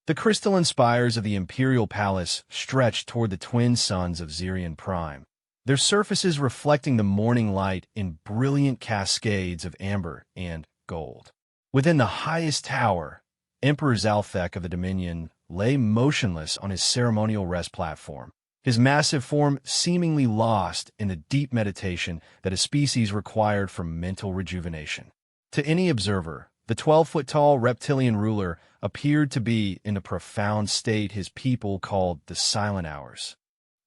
The crystalline spires of the imperial palace stretched toward the twin suns of Zirion Prime, their surfaces reflecting the morning light in brilliant cascades of amber and gold. Within the highest tower, Emperor Zalthek of the Dominion lay motionless on his ceremonial rest platform, his massive form seemingly lost in the deep meditation that a species required for mental rejuvenation. To any observer, the 12-foot-tall reptilian ruler appeared to be in a profound state his people called the Silent Hours.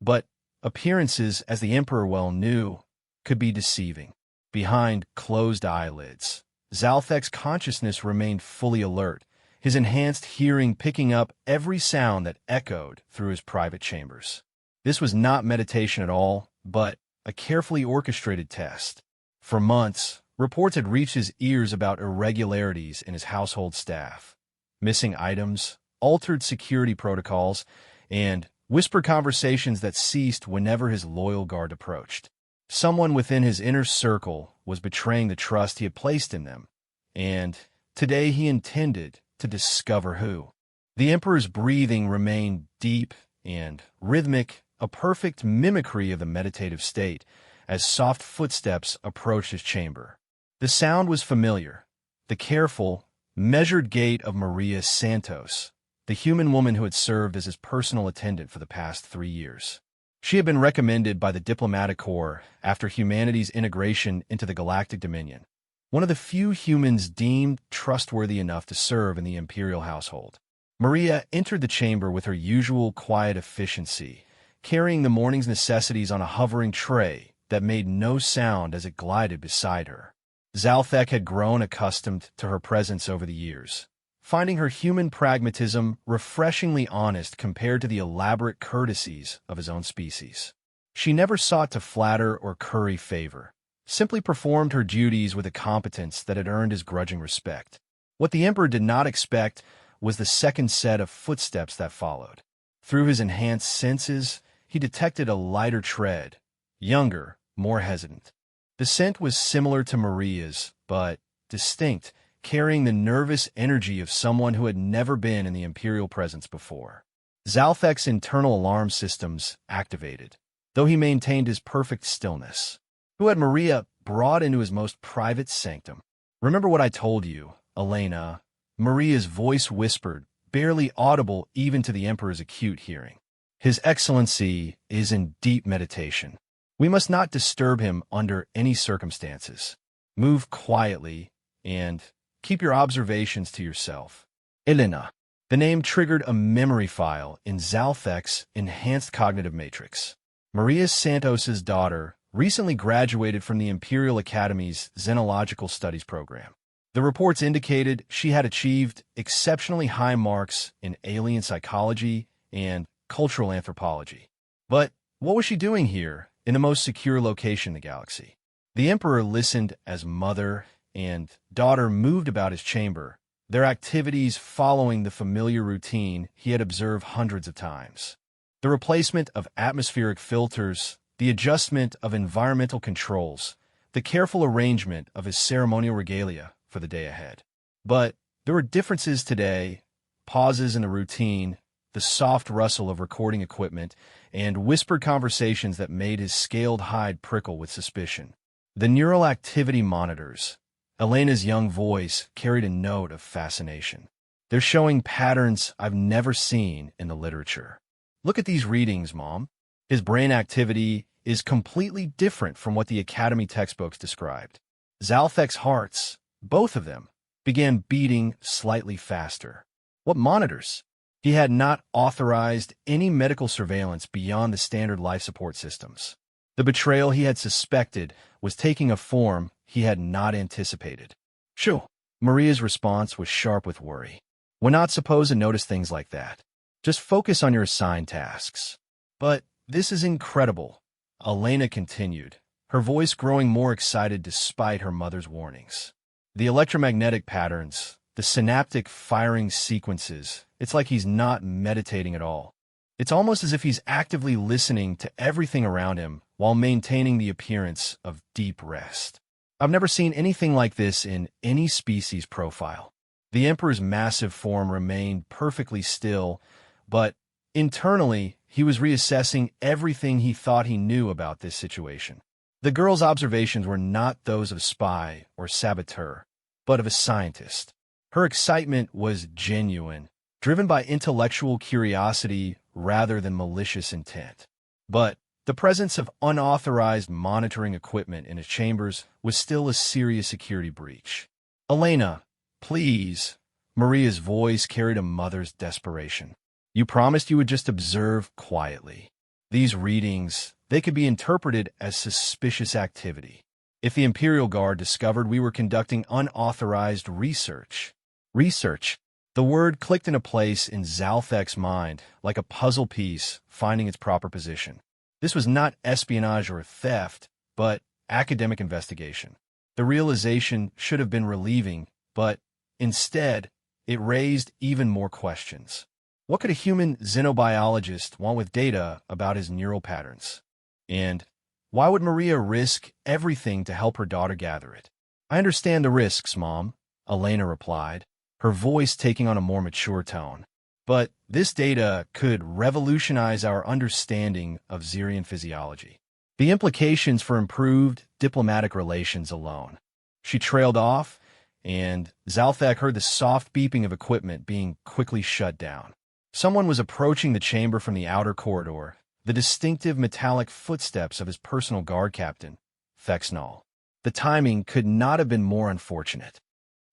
But appearances, as the Emperor well knew, could be deceiving. Behind closed eyelids, Zalthek's consciousness remained fully alert, his enhanced hearing picking up every sound that echoed through his private chambers. This was not meditation at all, but a carefully orchestrated test. For months, reports had reached his ears about irregularities in his household staff, missing items, altered security protocols, and whispered conversations that ceased whenever his loyal guard approached. Someone within his inner circle was betraying the trust he had placed in them, and today he intended to discover who. The Emperor's breathing remained deep and rhythmic, a perfect mimicry of the meditative state, as soft footsteps approached his chamber. The sound was familiar, the careful, measured gait of Maria Santos, the human woman who had served as his personal attendant for the past 3 years. She had been recommended by the Diplomatic Corps after humanity's integration into the Galactic Dominion, one of the few humans deemed trustworthy enough to serve in the Imperial household. Maria entered the chamber with her usual quiet efficiency, carrying the morning's necessities on a hovering tray that made no sound as it glided beside her. Zalthek had grown accustomed to her presence over the years, finding her human pragmatism refreshingly honest compared to the elaborate courtesies of his own species. She never sought to flatter or curry favor, simply performed her duties with a competence that had earned his grudging respect. What the Emperor did not expect was the second set of footsteps that followed. Through his enhanced senses, he detected a lighter tread, younger, more hesitant. The scent was similar to Maria's, but distinct, carrying the nervous energy of someone who had never been in the Imperial presence before. Zalthek's internal alarm systems activated, though he maintained his perfect stillness. Who had Maria brought into his most private sanctum? "Remember what I told you, Elena," Maria's voice whispered, barely audible even to the Emperor's acute hearing. "His Excellency is in deep meditation. We must not disturb him under any circumstances. Move quietly and keep your observations to yourself." Elena. The name triggered a memory file in Zalthek's enhanced cognitive matrix. Maria Santos's daughter recently graduated from the Imperial Academy's Xenological Studies program. The reports indicated she had achieved exceptionally high marks in alien psychology and cultural anthropology. But what was she doing here, in the most secure location in the galaxy? The Emperor listened as mother and daughter moved about his chamber, their activities following the familiar routine he had observed hundreds of times. The replacement of atmospheric filters, the adjustment of environmental controls, the careful arrangement of his ceremonial regalia for the day ahead. But there were differences today, pauses in the routine, the soft rustle of recording equipment, and whispered conversations that made his scaled hide prickle with suspicion. The neural activity monitors. Elena's young voice carried a note of fascination. "They're showing patterns I've never seen in the literature. Look at these readings, Mom. His brain activity is completely different from what the Academy textbooks described." Zalthek's hearts, both of them, began beating slightly faster. What monitors? He had not authorized any medical surveillance beyond the standard life support systems. The betrayal he had suspected was taking a form he had not anticipated. "Shoo!" Maria's response was sharp with worry. "We're not supposed to notice things like that. Just focus on your assigned tasks." "But this is incredible," Elena continued, her voice growing more excited despite her mother's warnings. "The electromagnetic patterns, the synaptic firing sequences, it's like he's not meditating at all. It's almost as if he's actively listening to everything around him while maintaining the appearance of deep rest. I've never seen anything like this in any species profile." The Emperor's massive form remained perfectly still, but internally, he was reassessing everything he thought he knew about this situation. The girl's observations were not those of spy or saboteur, but of a scientist. Her excitement was genuine, driven by intellectual curiosity rather than malicious intent. But the presence of unauthorized monitoring equipment in his chambers was still a serious security breach. "Elena, please." Maria's voice carried a mother's desperation. "You promised you would just observe quietly. These readings, they could be interpreted as suspicious activity. If the Imperial Guard discovered we were conducting unauthorized research." Research. The word clicked into place in Zalthek's mind, like a puzzle piece finding its proper position. This was not espionage or theft, but academic investigation. The realization should have been relieving, but instead, it raised even more questions. What could a human xenobiologist want with data about his neural patterns? And why would Maria risk everything to help her daughter gather it? "I understand the risks, Mom," Elena replied, her voice taking on a more mature tone. "But this data could revolutionize our understanding of Xerian physiology. The implications for improved diplomatic relations alone." She trailed off, and Zalthek heard the soft beeping of equipment being quickly shut down. Someone was approaching the chamber from the outer corridor, the distinctive metallic footsteps of his personal guard captain, Thexnall. The timing could not have been more unfortunate.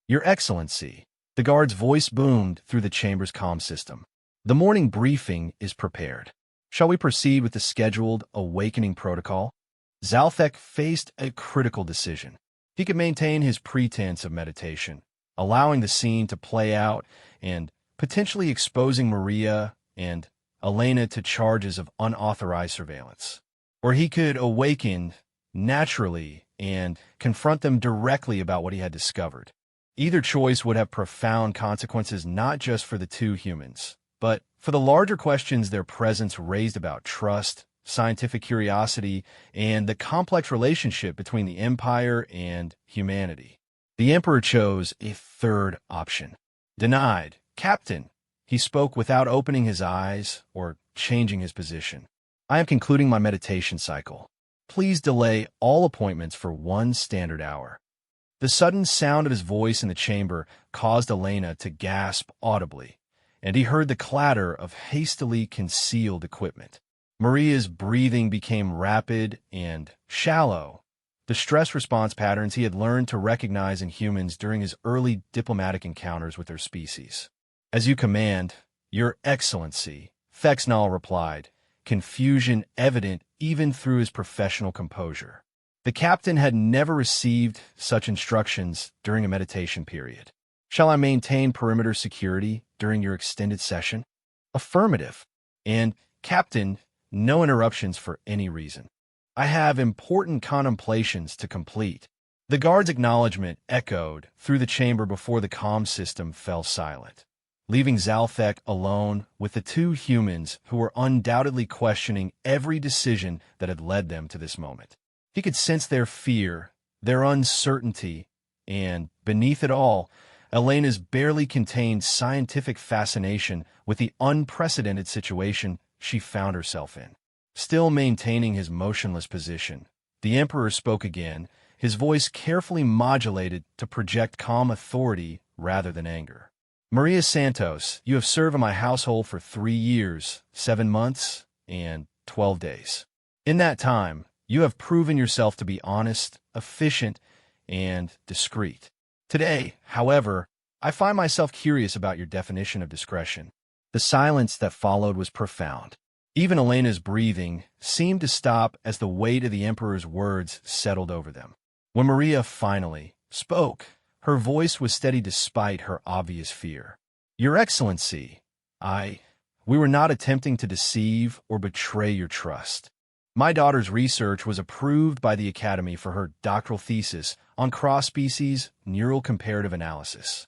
"Your Excellency," the guard's voice boomed through the chamber's comm system. "The morning briefing is prepared. Shall we proceed with the scheduled awakening protocol?" Zalthek faced a critical decision. He could maintain his pretense of meditation, allowing the scene to play out and potentially exposing Maria and Elena to charges of unauthorized surveillance. Or he could awaken naturally and confront them directly about what he had discovered. Either choice would have profound consequences not just for the two humans, but for the larger questions their presence raised about trust, scientific curiosity, and the complex relationship between the Empire and humanity. The Emperor chose a third option. "Denied. Captain." He spoke without opening his eyes or changing his position. "I am concluding my meditation cycle. Please delay all appointments for 1 standard hour." The sudden sound of his voice in the chamber caused Elena to gasp audibly, and he heard the clatter of hastily concealed equipment. Maria's breathing became rapid and shallow, the stress response patterns he had learned to recognize in humans during his early diplomatic encounters with their species. "As you command, Your Excellency," Thexnall replied, confusion evident even through his professional composure. The captain had never received such instructions during a meditation period. "Shall I maintain perimeter security during your extended session?" "Affirmative." "And, Captain, no interruptions for any reason. I have important contemplations to complete." The guard's acknowledgement echoed through the chamber before the comm system fell silent, leaving Zalthek alone with the two humans who were undoubtedly questioning every decision that had led them to this moment. He could sense their fear, their uncertainty, and, beneath it all, Elena's barely contained scientific fascination with the unprecedented situation she found herself in. Still maintaining his motionless position, the Emperor spoke again, his voice carefully modulated to project calm authority rather than anger. "Maria Santos, you have served in my household for 3 years, 7 months, and 12 days. In that time, you have proven yourself to be honest, efficient, and discreet. Today, however, I find myself curious about your definition of discretion." The silence that followed was profound. Even Elena's breathing seemed to stop as the weight of the Emperor's words settled over them. When Maria finally spoke, her voice was steady despite her obvious fear. "Your Excellency, we were not attempting to deceive or betray your trust. My daughter's research was approved by the Academy for her doctoral thesis on cross-species neural comparative analysis.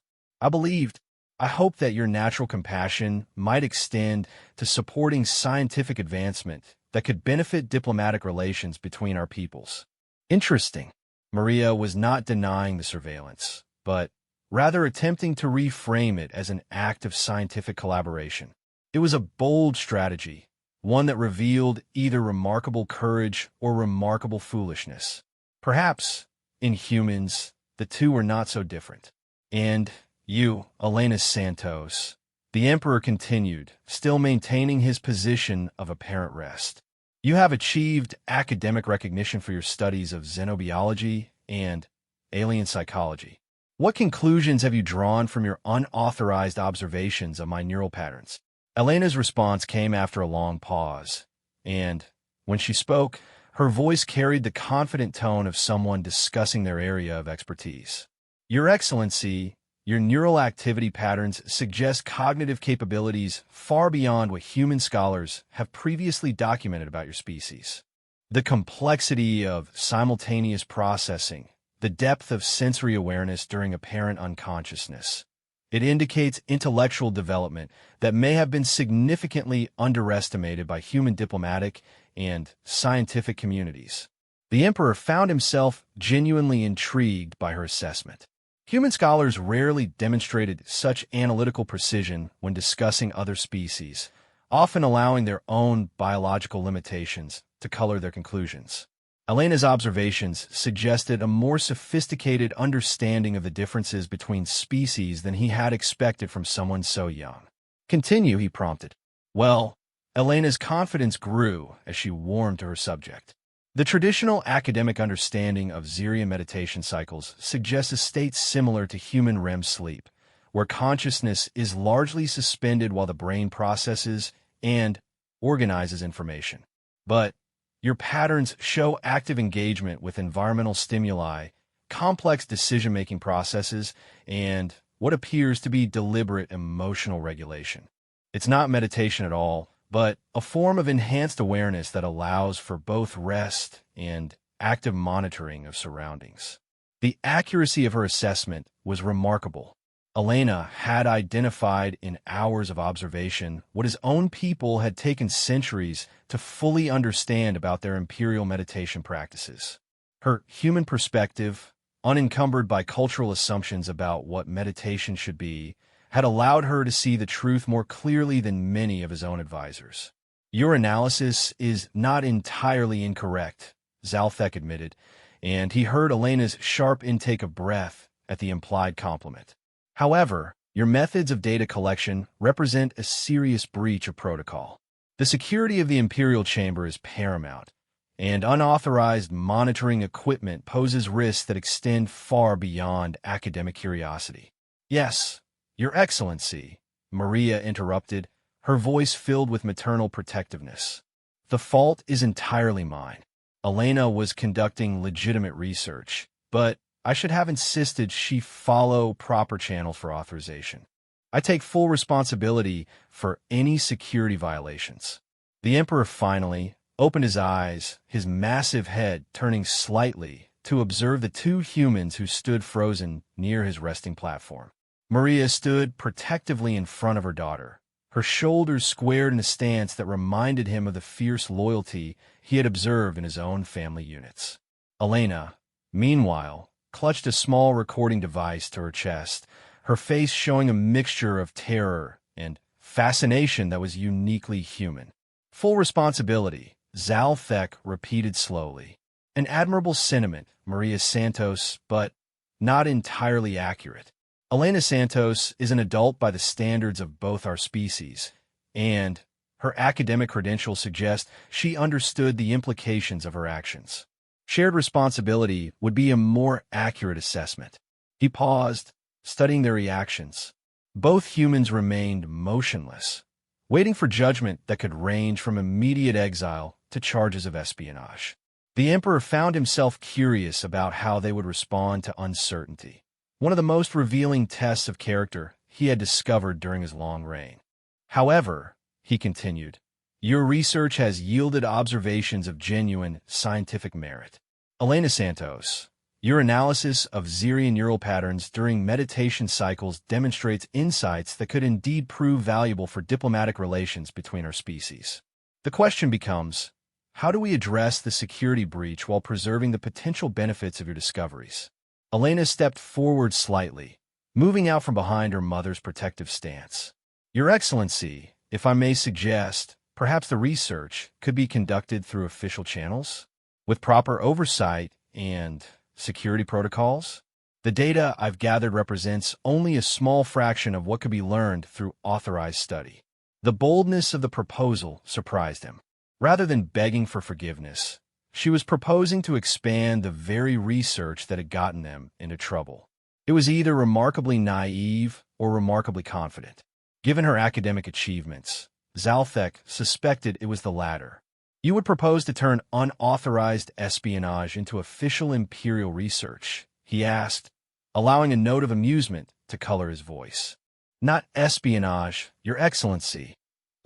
I hope that your natural compassion might extend to supporting scientific advancement that could benefit diplomatic relations between our peoples." Interesting. Maria was not denying the surveillance, but rather attempting to reframe it as an act of scientific collaboration. It was a bold strategy, one that revealed either remarkable courage or remarkable foolishness. Perhaps, in humans, the two were not so different. And you, Elena Santos, the Emperor continued, still maintaining his position of apparent rest. You have achieved academic recognition for your studies of xenobiology and alien psychology. What conclusions have you drawn from your unauthorized observations of my neural patterns? Elena's response came after a long pause, and, when she spoke, her voice carried the confident tone of someone discussing their area of expertise. Your Excellency, your neural activity patterns suggest cognitive capabilities far beyond what human scholars have previously documented about your species. The complexity of simultaneous processing, the depth of sensory awareness during apparent unconsciousness. It indicates intellectual development that may have been significantly underestimated by human diplomatic and scientific communities. The Emperor found himself genuinely intrigued by her assessment. Human scholars rarely demonstrated such analytical precision when discussing other species, often allowing their own biological limitations to color their conclusions. Elena's observations suggested a more sophisticated understanding of the differences between species than he had expected from someone so young. Continue, he prompted. Well, Elena's confidence grew as she warmed to her subject. The traditional academic understanding of Xerian meditation cycles suggests a state similar to human REM sleep, where consciousness is largely suspended while the brain processes and organizes information. But your patterns show active engagement with environmental stimuli, complex decision-making processes, and what appears to be deliberate emotional regulation. It's not meditation at all, but a form of enhanced awareness that allows for both rest and active monitoring of surroundings. The accuracy of her assessment was remarkable. Elena had identified in hours of observation what his own people had taken centuries to fully understand about their imperial meditation practices. Her human perspective, unencumbered by cultural assumptions about what meditation should be, had allowed her to see the truth more clearly than many of his own advisors. Your analysis is not entirely incorrect, Zalthek admitted, and he heard Elena's sharp intake of breath at the implied compliment. However, your methods of data collection represent a serious breach of protocol. The security of the Imperial Chamber is paramount, and unauthorized monitoring equipment poses risks that extend far beyond academic curiosity. Yes, Your Excellency, Maria interrupted, her voice filled with maternal protectiveness. The fault is entirely mine. Elena was conducting legitimate research, but I should have insisted she follow proper channels for authorization. I take full responsibility for any security violations. The Emperor finally opened his eyes, his massive head turning slightly to observe the two humans who stood frozen near his resting platform. Maria stood protectively in front of her daughter, her shoulders squared in a stance that reminded him of the fierce loyalty he had observed in his own family units. Elena, meanwhile, clutched a small recording device to her chest, her face showing a mixture of terror and fascination that was uniquely human. Full responsibility, Zalthek repeated slowly. An admirable sentiment, Maria Santos, but not entirely accurate. Elena Santos is an adult by the standards of both our species, and her academic credentials suggest she understood the implications of her actions. Shared responsibility would be a more accurate assessment. He paused, studying their reactions. Both humans remained motionless, waiting for judgment that could range from immediate exile to charges of espionage. The Emperor found himself curious about how they would respond to uncertainty, one of the most revealing tests of character he had discovered during his long reign. However, he continued, your research has yielded observations of genuine scientific merit. Elena Santos, your analysis of Xerian neural patterns during meditation cycles demonstrates insights that could indeed prove valuable for diplomatic relations between our species. The question becomes, how do we address the security breach while preserving the potential benefits of your discoveries? Elena stepped forward slightly, moving out from behind her mother's protective stance. Your Excellency, if I may suggest, perhaps the research could be conducted through official channels, with proper oversight and security protocols. The data I've gathered represents only a small fraction of what could be learned through authorized study. The boldness of the proposal surprised him. Rather than begging for forgiveness, she was proposing to expand the very research that had gotten them into trouble. It was either remarkably naive or remarkably confident. Given her academic achievements, Zalthek suspected it was the latter. You would propose to turn unauthorized espionage into official Imperial research, he asked, allowing a note of amusement to color his voice. Not espionage, Your Excellency,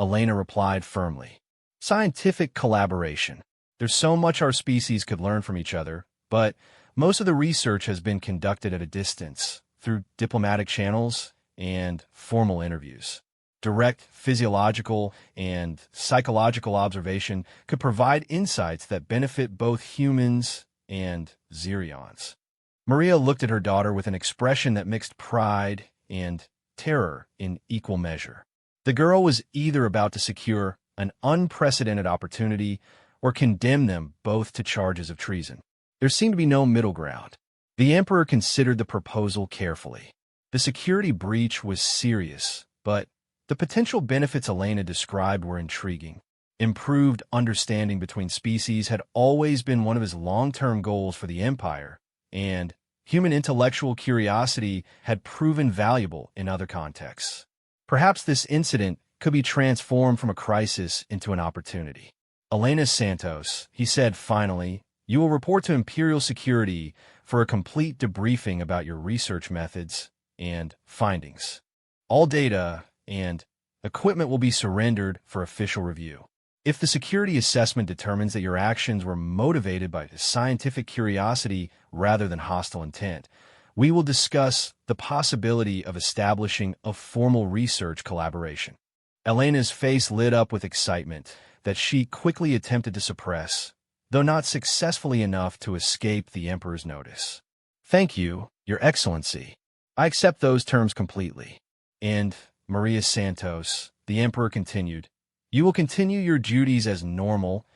Elena replied firmly. Scientific collaboration. There's so much our species could learn from each other, but most of the research has been conducted at a distance, through diplomatic channels and formal interviews. Direct physiological and psychological observation could provide insights that benefit both humans and Zirions. Maria looked at her daughter with an expression that mixed pride and terror in equal measure. The girl was either about to secure an unprecedented opportunity or condemn them both to charges of treason. There seemed to be no middle ground. The Emperor considered the proposal carefully. The security breach was serious, but the potential benefits Elena described were intriguing. Improved understanding between species had always been one of his long-term goals for the Empire, and human intellectual curiosity had proven valuable in other contexts. Perhaps this incident could be transformed from a crisis into an opportunity. Elena Santos, he said finally, you will report to Imperial Security for a complete debriefing about your research methods and findings. All data and equipment will be surrendered for official review. If the security assessment determines that your actions were motivated by scientific curiosity rather than hostile intent, we will discuss the possibility of establishing a formal research collaboration. Elena's face lit up with excitement that she quickly attempted to suppress, though not successfully enough to escape the Emperor's notice. Thank you, Your Excellency. I accept those terms completely. And, Maria Santos, the Emperor continued, you will continue your duties as normal,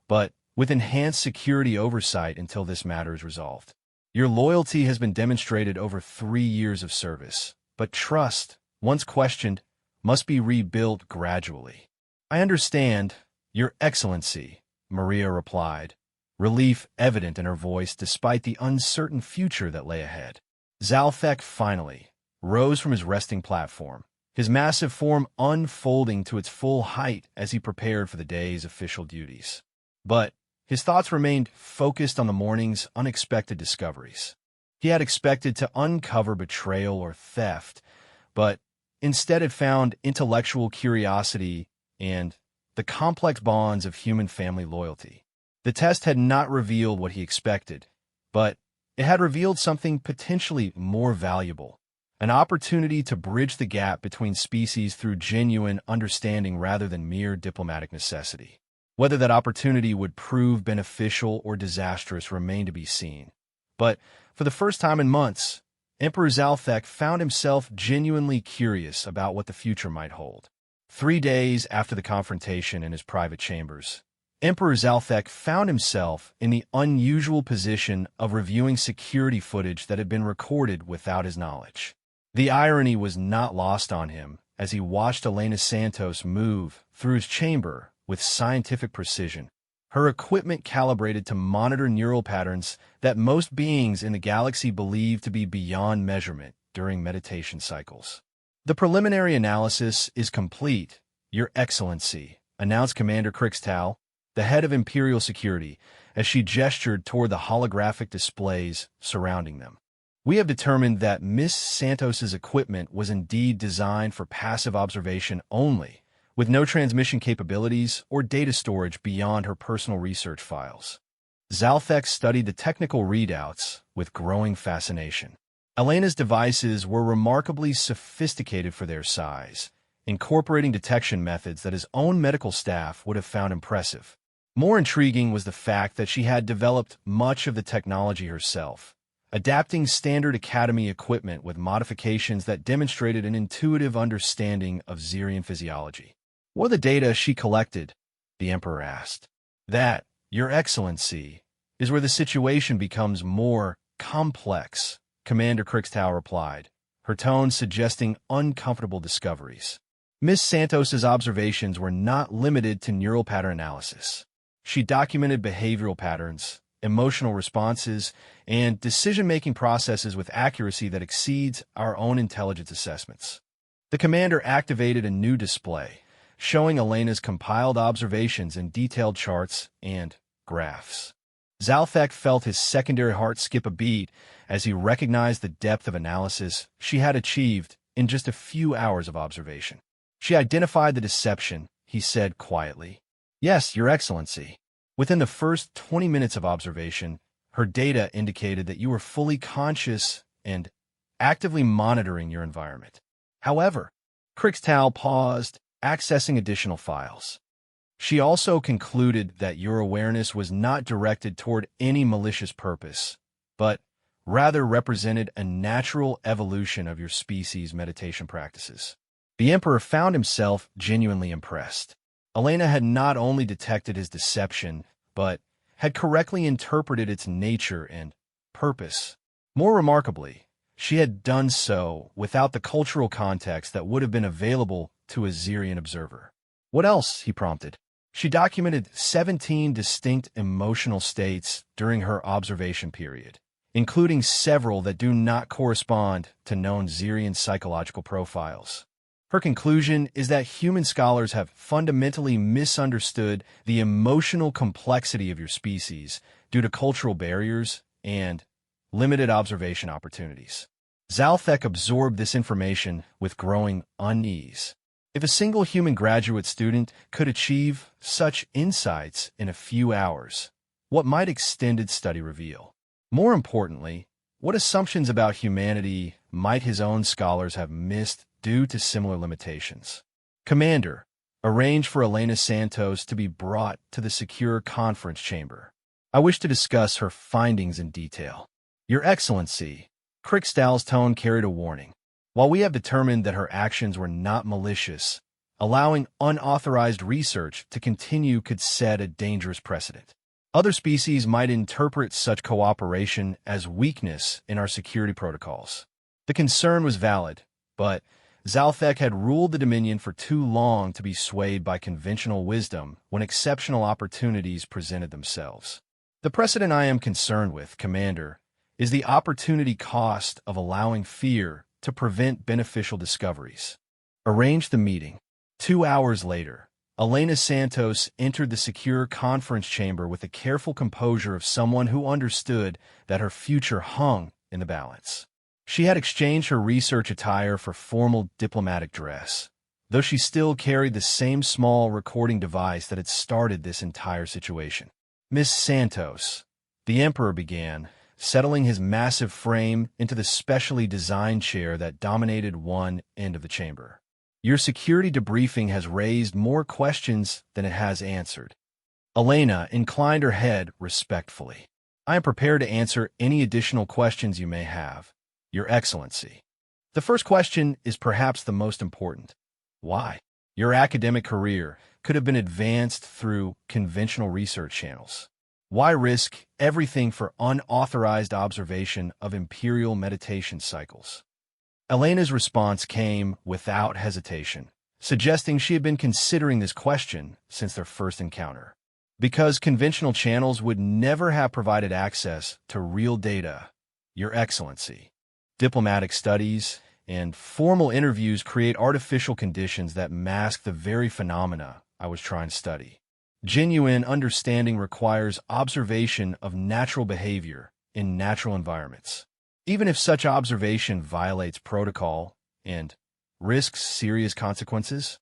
but with enhanced security oversight until this matter is resolved. Your loyalty has been demonstrated over 3 years of service, but trust, once questioned, must be rebuilt gradually. I understand, Your Excellency, Maria replied, relief evident in her voice despite the uncertain future that lay ahead. Zalthek finally rose from his resting platform, his massive form unfolding to its full height as he prepared for the day's official duties. But his thoughts remained focused on the morning's unexpected discoveries. He had expected to uncover betrayal or theft, but instead had found intellectual curiosity and the complex bonds of human family loyalty. The test had not revealed what he expected, but it had revealed something potentially more valuable, an opportunity to bridge the gap between species through genuine understanding rather than mere diplomatic necessity. Whether that opportunity would prove beneficial or disastrous remained to be seen. But for the first time in months, Emperor Zalthek found himself genuinely curious about what the future might hold. 3 days after the confrontation in his private chambers, Emperor Zalthek found himself in the unusual position of reviewing security footage that had been recorded without his knowledge. The irony was not lost on him as he watched Elena Santos move through his chamber with scientific precision, her equipment calibrated to monitor neural patterns that most beings in the galaxy believe to be beyond measurement during meditation cycles. The preliminary analysis is complete, Your Excellency, announced Commander Crixtal, the head of Imperial Security, as she gestured toward the holographic displays surrounding them. We have determined that Miss Santos's equipment was indeed designed for passive observation only, with no transmission capabilities or data storage beyond her personal research files. Zalthek studied the technical readouts with growing fascination. Elena's devices were remarkably sophisticated for their size, incorporating detection methods that his own medical staff would have found impressive. More intriguing was the fact that she had developed much of the technology herself, adapting standard Academy equipment with modifications that demonstrated an intuitive understanding of Xerian physiology. "What are the data she collected?" the Emperor asked. "That, Your Excellency, is where the situation becomes more complex," Commander Crixtow replied, her tone suggesting uncomfortable discoveries. Miss Santos's observations were not limited to neural pattern analysis. She documented behavioral patterns, emotional responses, and decision-making processes with accuracy that exceeds our own intelligence assessments. The commander activated a new display, showing Elena's compiled observations in detailed charts and graphs. Zalthek felt his secondary heart skip a beat as he recognized the depth of analysis she had achieved in just a few hours of observation. "She identified the deception," he said quietly. "Yes, Your Excellency. Within the first 20 minutes of observation, her data indicated that you were fully conscious and actively monitoring your environment." However, Crixtow paused, accessing additional files. "She also concluded that your awareness was not directed toward any malicious purpose, but rather represented a natural evolution of your species' meditation practices." The Emperor found himself genuinely impressed. Elena had not only detected his deception, but had correctly interpreted its nature and purpose. More remarkably, she had done so without the cultural context that would have been available to a Xerian observer. "What else?" he prompted. She documented 17 distinct emotional states during her observation period, including several that do not correspond to known Xerian psychological profiles. Her conclusion is that human scholars have fundamentally misunderstood the emotional complexity of your species due to cultural barriers and limited observation opportunities. Zalthek absorbed this information with growing unease. If a single human graduate student could achieve such insights in a few hours, what might extended study reveal? More importantly, what assumptions about humanity might his own scholars have missed due to similar limitations? "Commander, arrange for Elena Santos to be brought to the secure conference chamber. I wish to discuss her findings in detail." "Your Excellency," Crixtow's tone carried a warning. "While we have determined that her actions were not malicious, allowing unauthorized research to continue could set a dangerous precedent. Other species might interpret such cooperation as weakness in our security protocols." The concern was valid, but Zalthek had ruled the Dominion for too long to be swayed by conventional wisdom when exceptional opportunities presented themselves. "The precedent I am concerned with, Commander, is the opportunity cost of allowing fear to prevent beneficial discoveries." Arrange the meeting. 2 hours later, Elena Santos entered the secure conference chamber with the careful composure of someone who understood that her future hung in the balance. She had exchanged her research attire for formal diplomatic dress, though she still carried the same small recording device that had started this entire situation. "Miss Santos," the Emperor began, settling his massive frame into the specially designed chair that dominated one end of the chamber. "Your security debriefing has raised more questions than it has answered." Elena inclined her head respectfully. "I am prepared to answer any additional questions you may have, Your Excellency. The first question is perhaps the most important. Why? Your academic career could have been advanced through conventional research channels. Why risk everything for unauthorized observation of imperial meditation cycles?" Elena's response came without hesitation, suggesting she had been considering this question since their first encounter. "Because conventional channels would never have provided access to real data, Your Excellency. Diplomatic studies and formal interviews create artificial conditions that mask the very phenomena I was trying to study. Genuine understanding requires observation of natural behavior in natural environments, even if such observation violates protocol and risks serious consequences."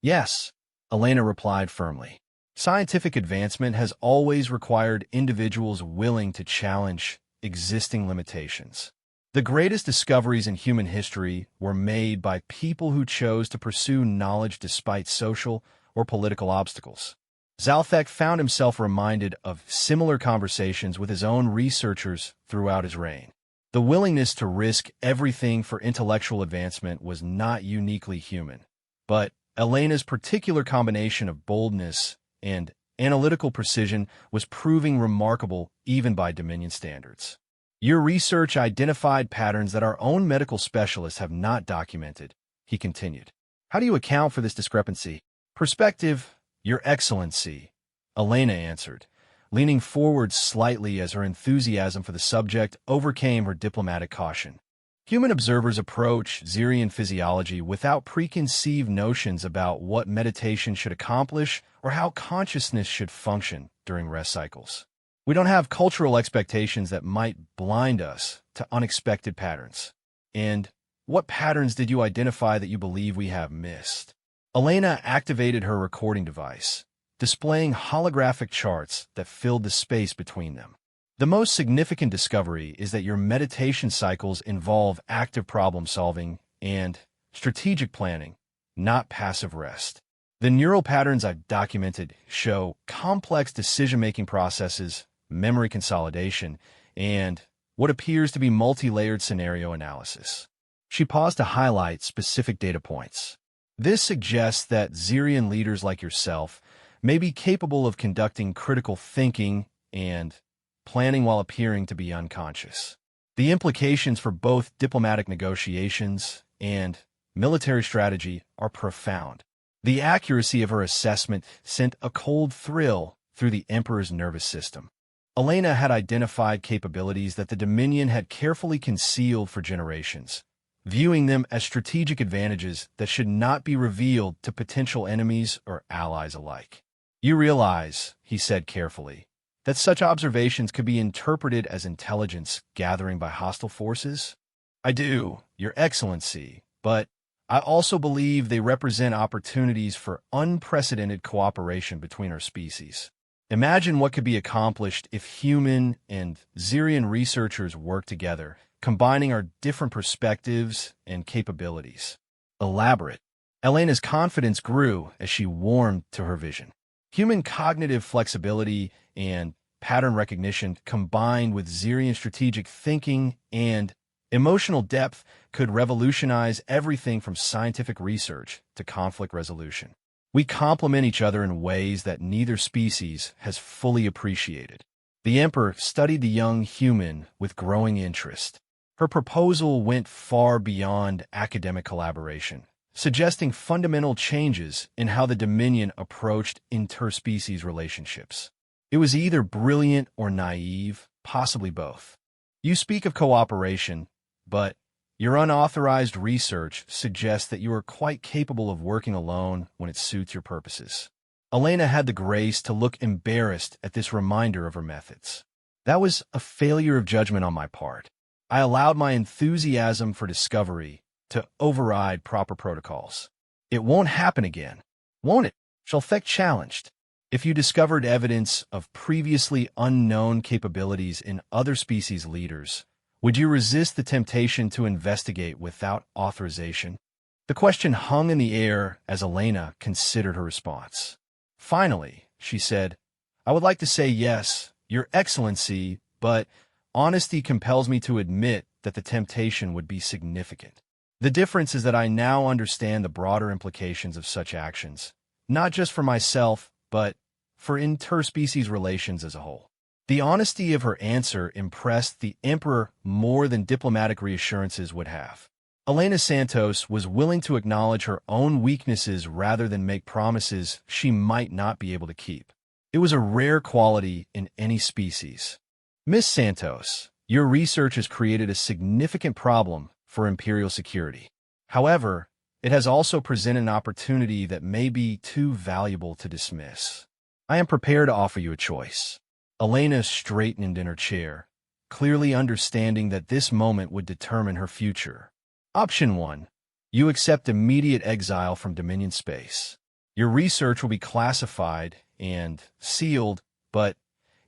"Yes," Elena replied firmly. "Scientific advancement has always required individuals willing to challenge existing limitations. The greatest discoveries in human history were made by people who chose to pursue knowledge despite social or political obstacles." Zalthek found himself reminded of similar conversations with his own researchers throughout his reign. The willingness to risk everything for intellectual advancement was not uniquely human, but Elena's particular combination of boldness and analytical precision was proving remarkable even by Dominion standards. Your research identified patterns that our own medical specialists have not documented, he continued. How do you account for this discrepancy? Perspective, Your Excellency, Elena answered, leaning forward slightly as her enthusiasm for the subject overcame her diplomatic caution. Human observers approach Xerian physiology without preconceived notions about what meditation should accomplish or how consciousness should function during rest cycles. We don't have cultural expectations that might blind us to unexpected patterns. And what patterns did you identify that you believe we have missed? Elena activated her recording device, displaying holographic charts that filled the space between them. The most significant discovery is that your meditation cycles involve active problem-solving and strategic planning, not passive rest. The neural patterns I've documented show complex decision-making processes, memory consolidation, and what appears to be multi-layered scenario analysis. She paused to highlight specific data points. This suggests that Xerian leaders like yourself may be capable of conducting critical thinking and planning while appearing to be unconscious. The implications for both diplomatic negotiations and military strategy are profound. The accuracy of her assessment sent a cold thrill through the Emperor's nervous system. Elena had identified capabilities that the Dominion had carefully concealed for generations, viewing them as strategic advantages that should not be revealed to potential enemies or allies alike. You realize, he said carefully, that such observations could be interpreted as intelligence gathering by hostile forces? I do, Your Excellency, but I also believe they represent opportunities for unprecedented cooperation between our species. Imagine what could be accomplished if human and Xerian researchers work together, combining our different perspectives and capabilities. Elaborate. Elena's confidence grew as she warmed to her vision. Human cognitive flexibility and pattern recognition combined with Xerian strategic thinking and emotional depth could revolutionize everything from scientific research to conflict resolution. We complement each other in ways that neither species has fully appreciated. The Emperor studied the young human with growing interest. Her proposal went far beyond academic collaboration, suggesting fundamental changes in how the Dominion approached interspecies relationships. It was either brilliant or naive, possibly both. You speak of cooperation, but your unauthorized research suggests that you are quite capable of working alone when it suits your purposes. Elena had the grace to look embarrassed at this reminder of her methods. That was a failure of judgment on my part. I allowed my enthusiasm for discovery to override proper protocols. It won't happen again, won't it? Shelfek challenged. If you discovered evidence of previously unknown capabilities in other species leaders, would you resist the temptation to investigate without authorization? The question hung in the air as Elena considered her response. Finally, she said, I would like to say yes, Your Excellency, but honesty compels me to admit that the temptation would be significant. The difference is that I now understand the broader implications of such actions, not just for myself, but for interspecies relations as a whole. The honesty of her answer impressed the Emperor more than diplomatic reassurances would have. Elena Santos was willing to acknowledge her own weaknesses rather than make promises she might not be able to keep. It was a rare quality in any species. Miss Santos, your research has created a significant problem for Imperial security. However, it has also presented an opportunity that may be too valuable to dismiss. I am prepared to offer you a choice. Elena straightened in her chair, clearly understanding that this moment would determine her future. Option 1. You accept immediate exile from Dominion space. Your research will be classified and sealed, but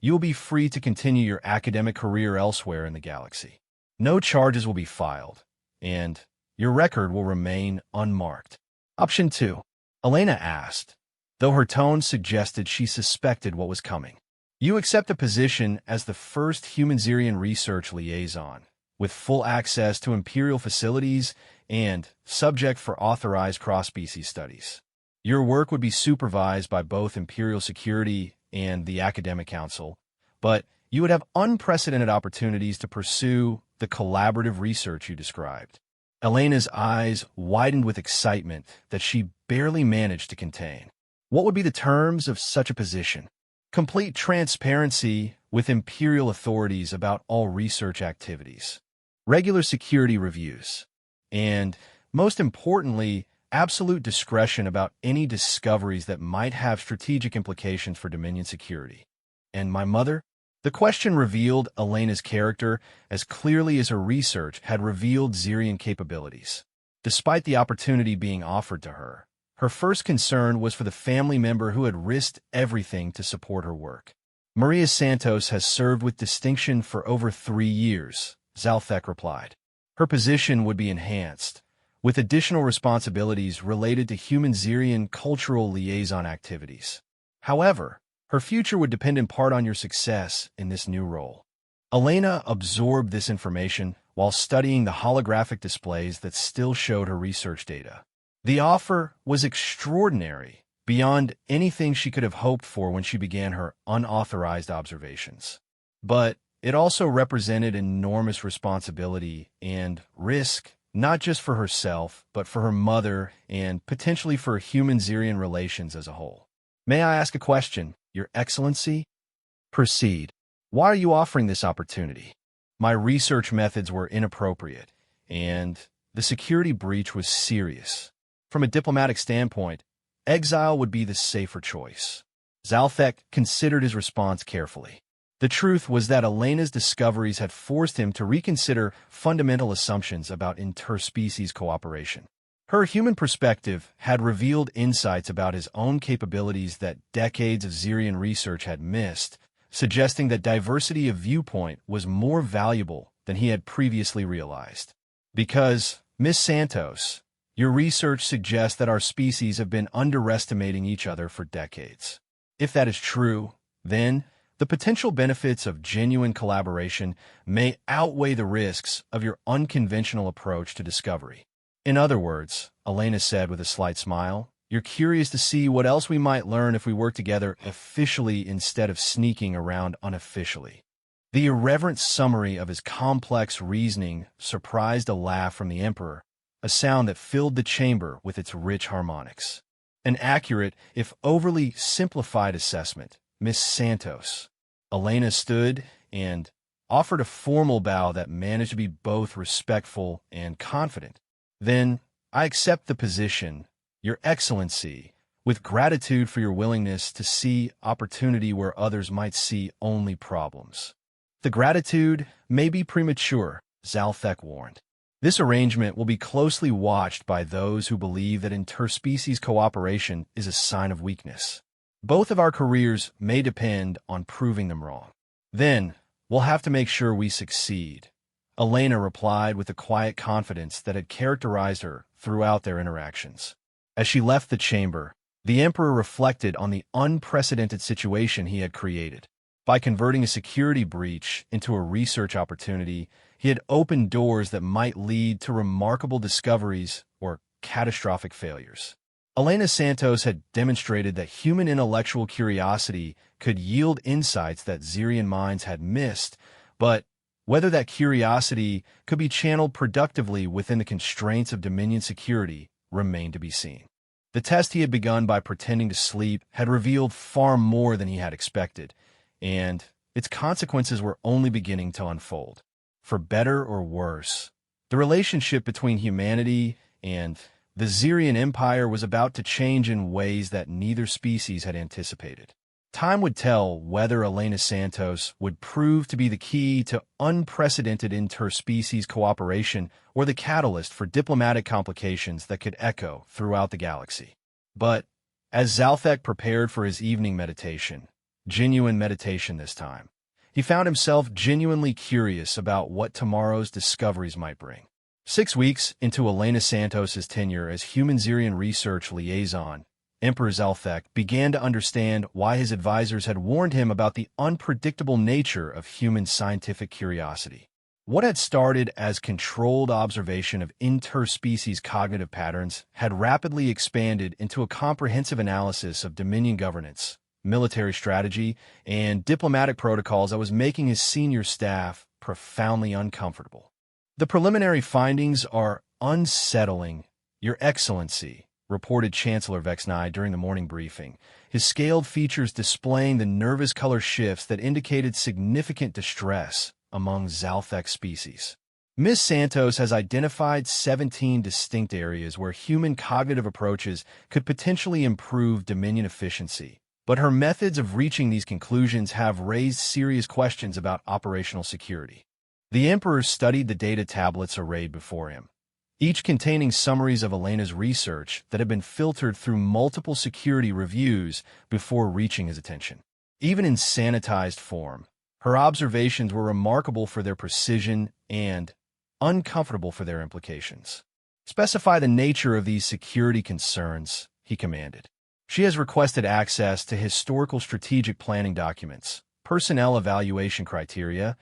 you will be free to continue your academic career elsewhere in the galaxy. No charges will be filed, and your record will remain unmarked. Option 2. Elena asked, though her tone suggested she suspected what was coming. You accept a position as the first human Xerian research liaison, with full access to Imperial facilities and subject for authorized cross-species studies. Your work would be supervised by both Imperial Security and the Academic Council, but you would have unprecedented opportunities to pursue the collaborative research you described. Elena's eyes widened with excitement that she barely managed to contain. What would be the terms of such a position? Complete transparency with Imperial authorities about all research activities, regular security reviews, and, most importantly, absolute discretion about any discoveries that might have strategic implications for Dominion security. And my mother? The question revealed Elena's character as clearly as her research had revealed Zirian capabilities. Despite the opportunity being offered to her, her first concern was for the family member who had risked everything to support her work. Maria Santos has served with distinction for over 3 years, Zalthek replied. Her position would be enhanced, with additional responsibilities related to human Zirian cultural liaison activities. However, her future would depend in part on your success in this new role. Elena absorbed this information while studying the holographic displays that still showed her research data. The offer was extraordinary, beyond anything she could have hoped for when she began her unauthorized observations. But it also represented enormous responsibility and risk, not just for herself, but for her mother and potentially for human-Zirian relations as a whole. May I ask a question, Your Excellency? Proceed. Why are you offering this opportunity? My research methods were inappropriate, and the security breach was serious. From a diplomatic standpoint, exile would be the safer choice. Zalthek considered his response carefully. The truth was that Elena's discoveries had forced him to reconsider fundamental assumptions about interspecies cooperation. Her human perspective had revealed insights about his own capabilities that decades of Zirian research had missed, suggesting that diversity of viewpoint was more valuable than he had previously realized. Because, Miss Santos, your research suggests that our species have been underestimating each other for decades. If that is true, then the potential benefits of genuine collaboration may outweigh the risks of your unconventional approach to discovery. In other words, Elena said with a slight smile, you're curious to see what else we might learn if we work together officially instead of sneaking around unofficially. The irreverent summary of his complex reasoning surprised a laugh from the Emperor, a sound that filled the chamber with its rich harmonics. An accurate, if overly simplified assessment, Miss Santos. Elena stood and offered a formal bow that managed to be both respectful and confident. Then, I accept the position, Your Excellency, with gratitude for your willingness to see opportunity where others might see only problems. The gratitude may be premature, Zalthek warned. This arrangement will be closely watched by those who believe that interspecies cooperation is a sign of weakness. Both of our careers may depend on proving them wrong. Then, we'll have to make sure we succeed. Elena replied with the quiet confidence that had characterized her throughout their interactions. As she left the chamber, the Emperor reflected on the unprecedented situation he had created. By converting a security breach into a research opportunity, he had opened doors that might lead to remarkable discoveries or catastrophic failures. Elena Santos had demonstrated that human intellectual curiosity could yield insights that Zirian minds had missed, but whether that curiosity could be channeled productively within the constraints of Dominion security remained to be seen. The test he had begun by pretending to sleep had revealed far more than he had expected, and its consequences were only beginning to unfold. For better or worse, the relationship between humanity and the Zirian Empire was about to change in ways that neither species had anticipated. Time would tell whether Elena Santos would prove to be the key to unprecedented interspecies cooperation or the catalyst for diplomatic complications that could echo throughout the galaxy. But as Zalthek prepared for his evening meditation, genuine meditation this time, he found himself genuinely curious about what tomorrow's discoveries might bring. 6 weeks into Elena Santos's tenure as human Zirian research liaison, Emperor Zalthek began to understand why his advisors had warned him about the unpredictable nature of human scientific curiosity. What had started as controlled observation of interspecies cognitive patterns had rapidly expanded into a comprehensive analysis of Dominion governance, military strategy, and diplomatic protocols that was making his senior staff profoundly uncomfortable. The preliminary findings are unsettling, Your Excellency, reported Chancellor Vexnai during the morning briefing, his scaled features displaying the nervous color shifts that indicated significant distress among Zalthek species. Ms. Santos has identified 17 distinct areas where human cognitive approaches could potentially improve Dominion efficiency, but her methods of reaching these conclusions have raised serious questions about operational security. The Emperor studied the data tablets arrayed before him, each containing summaries of Elena's research that had been filtered through multiple security reviews before reaching his attention. Even in sanitized form, her observations were remarkable for their precision and uncomfortable for their implications. Specify the nature of these security concerns, he commanded. She has requested access to historical strategic planning documents, personnel evaluation criteria,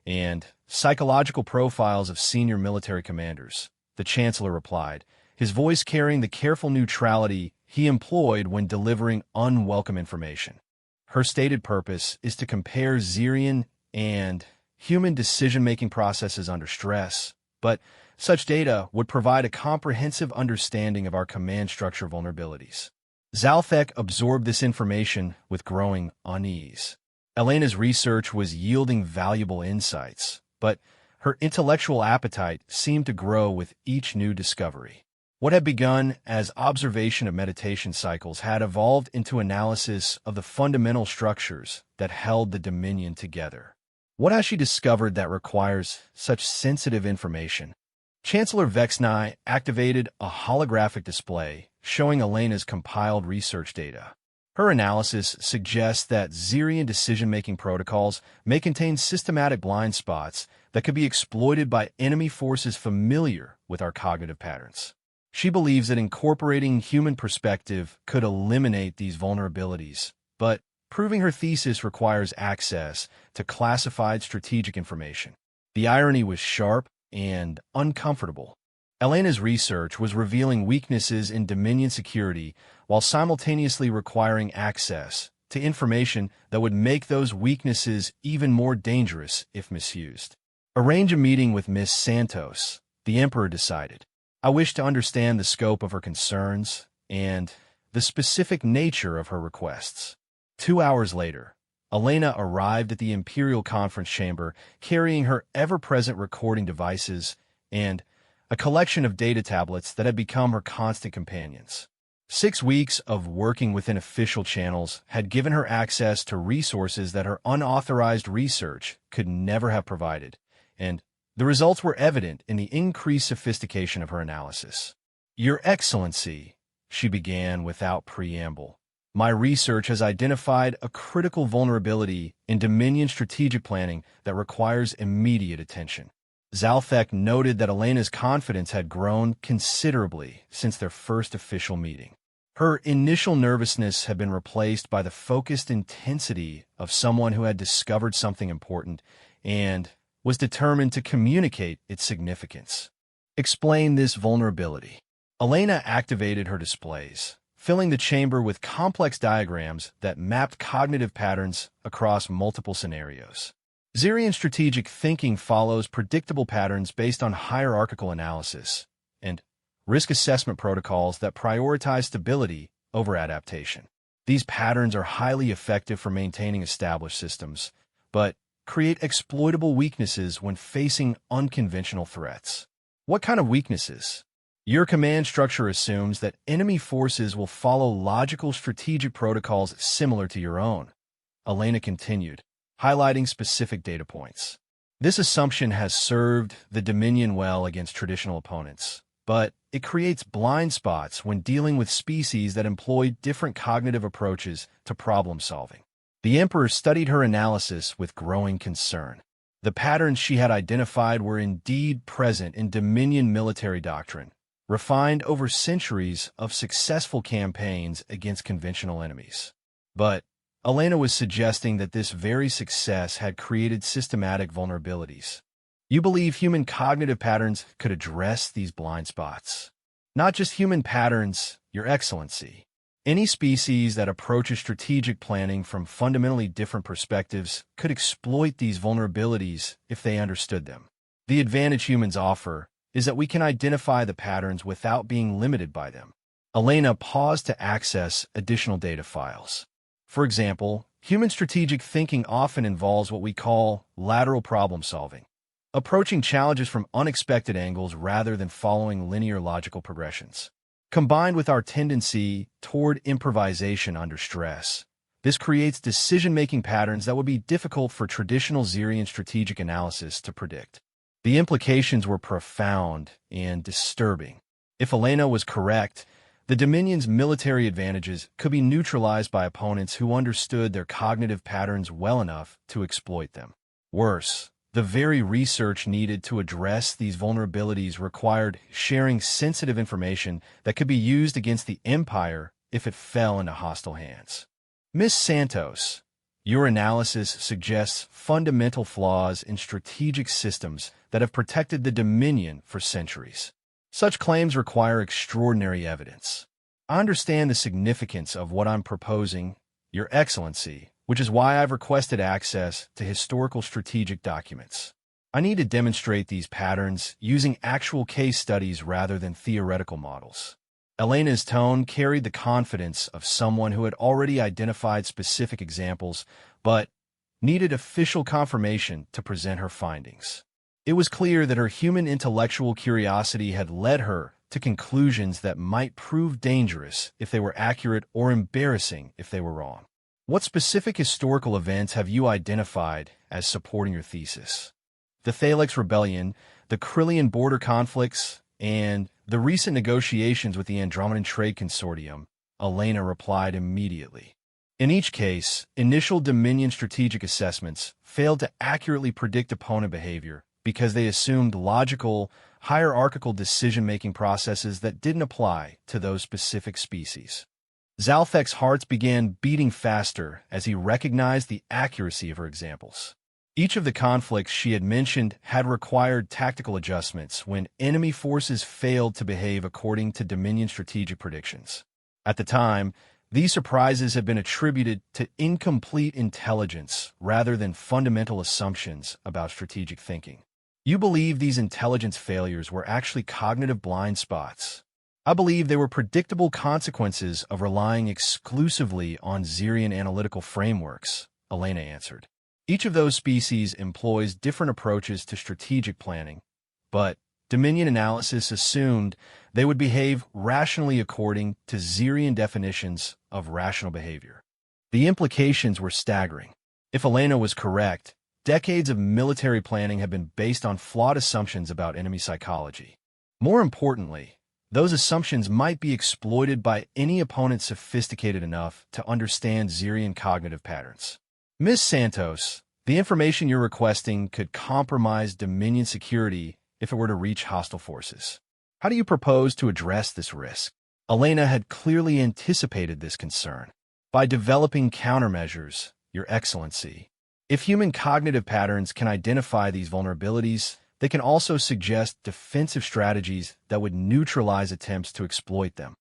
and psychological profiles of senior military commanders, the Chancellor replied, his voice carrying the careful neutrality he employed when delivering unwelcome information. Her stated purpose is to compare Xerian and human decision-making processes under stress, but such data would provide a comprehensive understanding of our command structure vulnerabilities. Zalthek absorbed this information with growing unease. Elena's research was yielding valuable insights, but her intellectual appetite seemed to grow with each new discovery. What had begun as observation of meditation cycles had evolved into analysis of the fundamental structures that held the Dominion together. What has she discovered that requires such sensitive information? Chancellor Vexnai activated a holographic display showing Elena's compiled research data. Her analysis suggests that Xerian decision-making protocols may contain systematic blind spots that could be exploited by enemy forces familiar with our cognitive patterns. She believes that incorporating human perspective could eliminate these vulnerabilities, but proving her thesis requires access to classified strategic information. The irony was sharp and uncomfortable. Elena's research was revealing weaknesses in Dominion security while simultaneously requiring access to information that would make those weaknesses even more dangerous if misused. Arrange a meeting with Miss Santos, the Emperor decided. I wish to understand the scope of her concerns and the specific nature of her requests. 2 hours later, Elena arrived at the Imperial Conference Chamber carrying her ever-present recording devices and a collection of data tablets that had become her constant companions. 6 weeks of working within official channels had given her access to resources that her unauthorized research could never have provided, and the results were evident in the increased sophistication of her analysis. Your Excellency, she began without preamble, my research has identified a critical vulnerability in Dominion strategic planning that requires immediate attention. Zalthek noted that Elena's confidence had grown considerably since their first official meeting. Her initial nervousness had been replaced by the focused intensity of someone who had discovered something important and was determined to communicate its significance. Explain this vulnerability. Elena activated her displays, filling the chamber with complex diagrams that mapped cognitive patterns across multiple scenarios. Xerian strategic thinking follows predictable patterns based on hierarchical analysis and risk assessment protocols that prioritize stability over adaptation. These patterns are highly effective for maintaining established systems, but create exploitable weaknesses when facing unconventional threats. What kind of weaknesses? Your command structure assumes that enemy forces will follow logical strategic protocols similar to your own. Elena continued, highlighting specific data points. This assumption has served the Dominion well against traditional opponents, but it creates blind spots when dealing with species that employ different cognitive approaches to problem solving. The Emperor studied her analysis with growing concern. The patterns she had identified were indeed present in Dominion military doctrine, refined over centuries of successful campaigns against conventional enemies. But Elena was suggesting that this very success had created systematic vulnerabilities. You believe human cognitive patterns could address these blind spots. Not just human patterns, Your Excellency. Any species that approaches strategic planning from fundamentally different perspectives could exploit these vulnerabilities if they understood them. The advantage humans offer is that we can identify the patterns without being limited by them. Elena paused to access additional data files. For example, human strategic thinking often involves what we call lateral problem solving, approaching challenges from unexpected angles rather than following linear logical progressions. Combined with our tendency toward improvisation under stress, this creates decision-making patterns that would be difficult for traditional Xerian strategic analysis to predict. The implications were profound and disturbing. If Elena was correct, the Dominion's military advantages could be neutralized by opponents who understood their cognitive patterns well enough to exploit them. Worse, the very research needed to address these vulnerabilities required sharing sensitive information that could be used against the Empire if it fell into hostile hands. Ms. Santos, your analysis suggests fundamental flaws in strategic systems that have protected the Dominion for centuries. Such claims require extraordinary evidence. I understand the significance of what I'm proposing, Your Excellency, which is why I've requested access to historical strategic documents. I need to demonstrate these patterns using actual case studies rather than theoretical models. Elena's tone carried the confidence of someone who had already identified specific examples, but needed official confirmation to present her findings. It was clear that her human intellectual curiosity had led her to conclusions that might prove dangerous if they were accurate or embarrassing if they were wrong. What specific historical events have you identified as supporting your thesis? The Thalex Rebellion, the Krillian border conflicts, and the recent negotiations with the Andromedan Trade Consortium, Elena replied immediately. In each case, initial Dominion strategic assessments failed to accurately predict opponent behavior because they assumed logical, hierarchical decision-making processes that didn't apply to those specific species. Zalthek's heart began beating faster as he recognized the accuracy of her examples. Each of the conflicts she had mentioned had required tactical adjustments when enemy forces failed to behave according to Dominion strategic predictions. At the time, these surprises had been attributed to incomplete intelligence rather than fundamental assumptions about strategic thinking. You believe these intelligence failures were actually cognitive blind spots. I believe they were predictable consequences of relying exclusively on Xerian analytical frameworks, Elena answered. Each of those species employs different approaches to strategic planning, but Dominion analysis assumed they would behave rationally according to Xerian definitions of rational behavior. The implications were staggering. If Elena was correct, decades of military planning have been based on flawed assumptions about enemy psychology. More importantly, those assumptions might be exploited by any opponent sophisticated enough to understand Xerian cognitive patterns. Ms. Santos, the information you're requesting could compromise Dominion security if it were to reach hostile forces. How do you propose to address this risk? Elena had clearly anticipated this concern. By developing countermeasures, Your Excellency. If human cognitive patterns can identify these vulnerabilities, they can also suggest defensive strategies that would neutralize attempts to exploit them.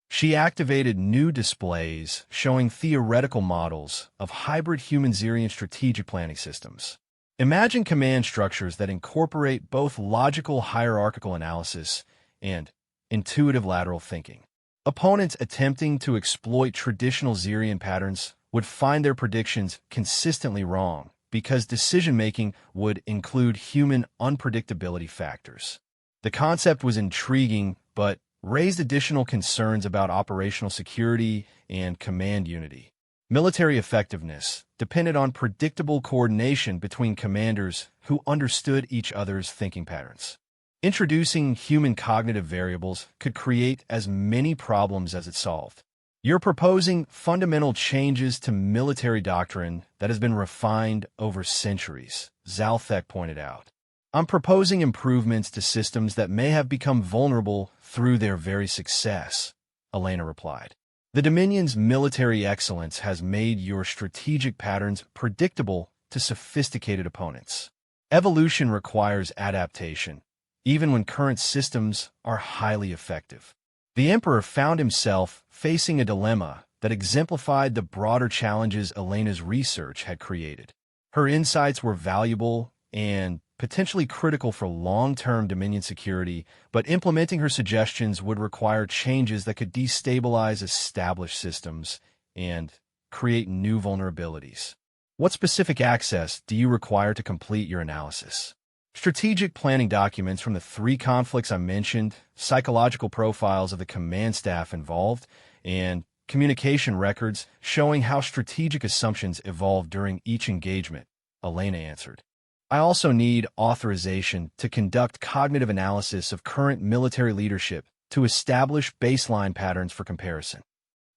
She activated new displays showing theoretical models of hybrid human-Xerian strategic planning systems. Imagine command structures that incorporate both logical hierarchical analysis and intuitive lateral thinking. Opponents attempting to exploit traditional Xerian patterns would find their predictions consistently wrong because decision-making would include human unpredictability factors. The concept was intriguing, but raised additional concerns about operational security and command unity. Military effectiveness depended on predictable coordination between commanders who understood each other's thinking patterns. Introducing human cognitive variables could create as many problems as it solved. You're proposing fundamental changes to military doctrine that has been refined over centuries, Zalthek pointed out. I'm proposing improvements to systems that may have become vulnerable through their very success, Elena replied. The Dominion's military excellence has made your strategic patterns predictable to sophisticated opponents. Evolution requires adaptation, even when current systems are highly effective. The Emperor found himself facing a dilemma that exemplified the broader challenges Elena's research had created. Her insights were valuable and potentially critical for long-term Dominion security, but implementing her suggestions would require changes that could destabilize established systems and create new vulnerabilities. What specific access do you require to complete your analysis? Strategic planning documents from the 3 conflicts I mentioned, psychological profiles of the command staff involved, and communication records showing how strategic assumptions evolved during each engagement, Elena answered. I also need authorization to conduct cognitive analysis of current military leadership to establish baseline patterns for comparison.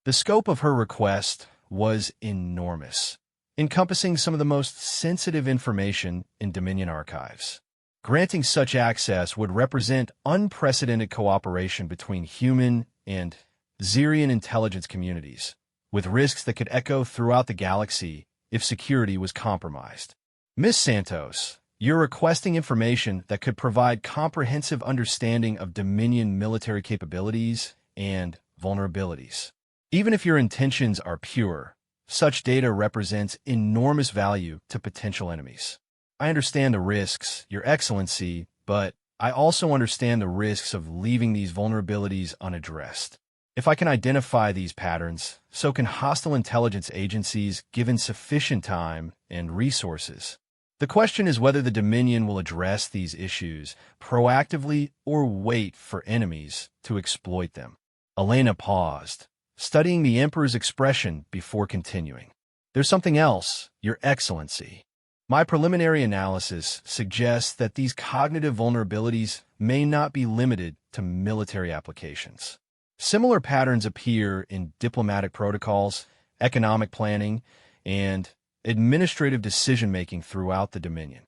The scope of her request was enormous, encompassing some of the most sensitive information in Dominion archives. Granting such access would represent unprecedented cooperation between human and Xerian intelligence communities, with risks that could echo throughout the galaxy if security was compromised. Ms. Santos, you're requesting information that could provide comprehensive understanding of Dominion military capabilities and vulnerabilities. Even if your intentions are pure, such data represents enormous value to potential enemies. I understand the risks, Your Excellency, but I also understand the risks of leaving these vulnerabilities unaddressed. If I can identify these patterns, so can hostile intelligence agencies given sufficient time and resources. The question is whether the Dominion will address these issues proactively or wait for enemies to exploit them. Elena paused, studying the Emperor's expression before continuing. There's something else, Your Excellency. My preliminary analysis suggests that these cognitive vulnerabilities may not be limited to military applications. Similar patterns appear in diplomatic protocols, economic planning, and administrative decision-making throughout the Dominion.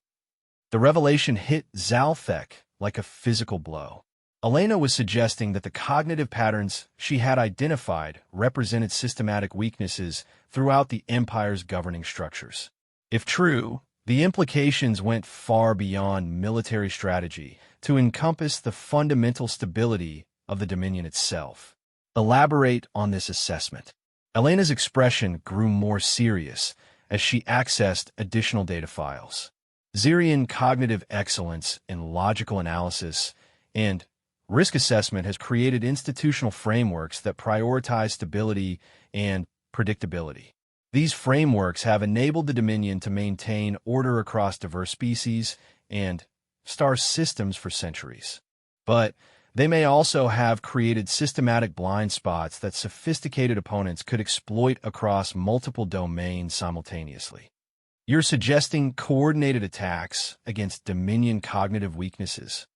The revelation hit Zalthek like a physical blow. Elena was suggesting that the cognitive patterns she had identified represented systematic weaknesses throughout the Empire's governing structures. If true, the implications went far beyond military strategy to encompass the fundamental stability of the Dominion itself. Elaborate on this assessment. Elena's expression grew more serious as she accessed additional data files. Xerian cognitive excellence in logical analysis and risk assessment has created institutional frameworks that prioritize stability and predictability. These frameworks have enabled the Dominion to maintain order across diverse species and star systems for centuries. But they may also have created systematic blind spots that sophisticated opponents could exploit across multiple domains simultaneously. You're suggesting coordinated attacks against Dominion cognitive weaknesses.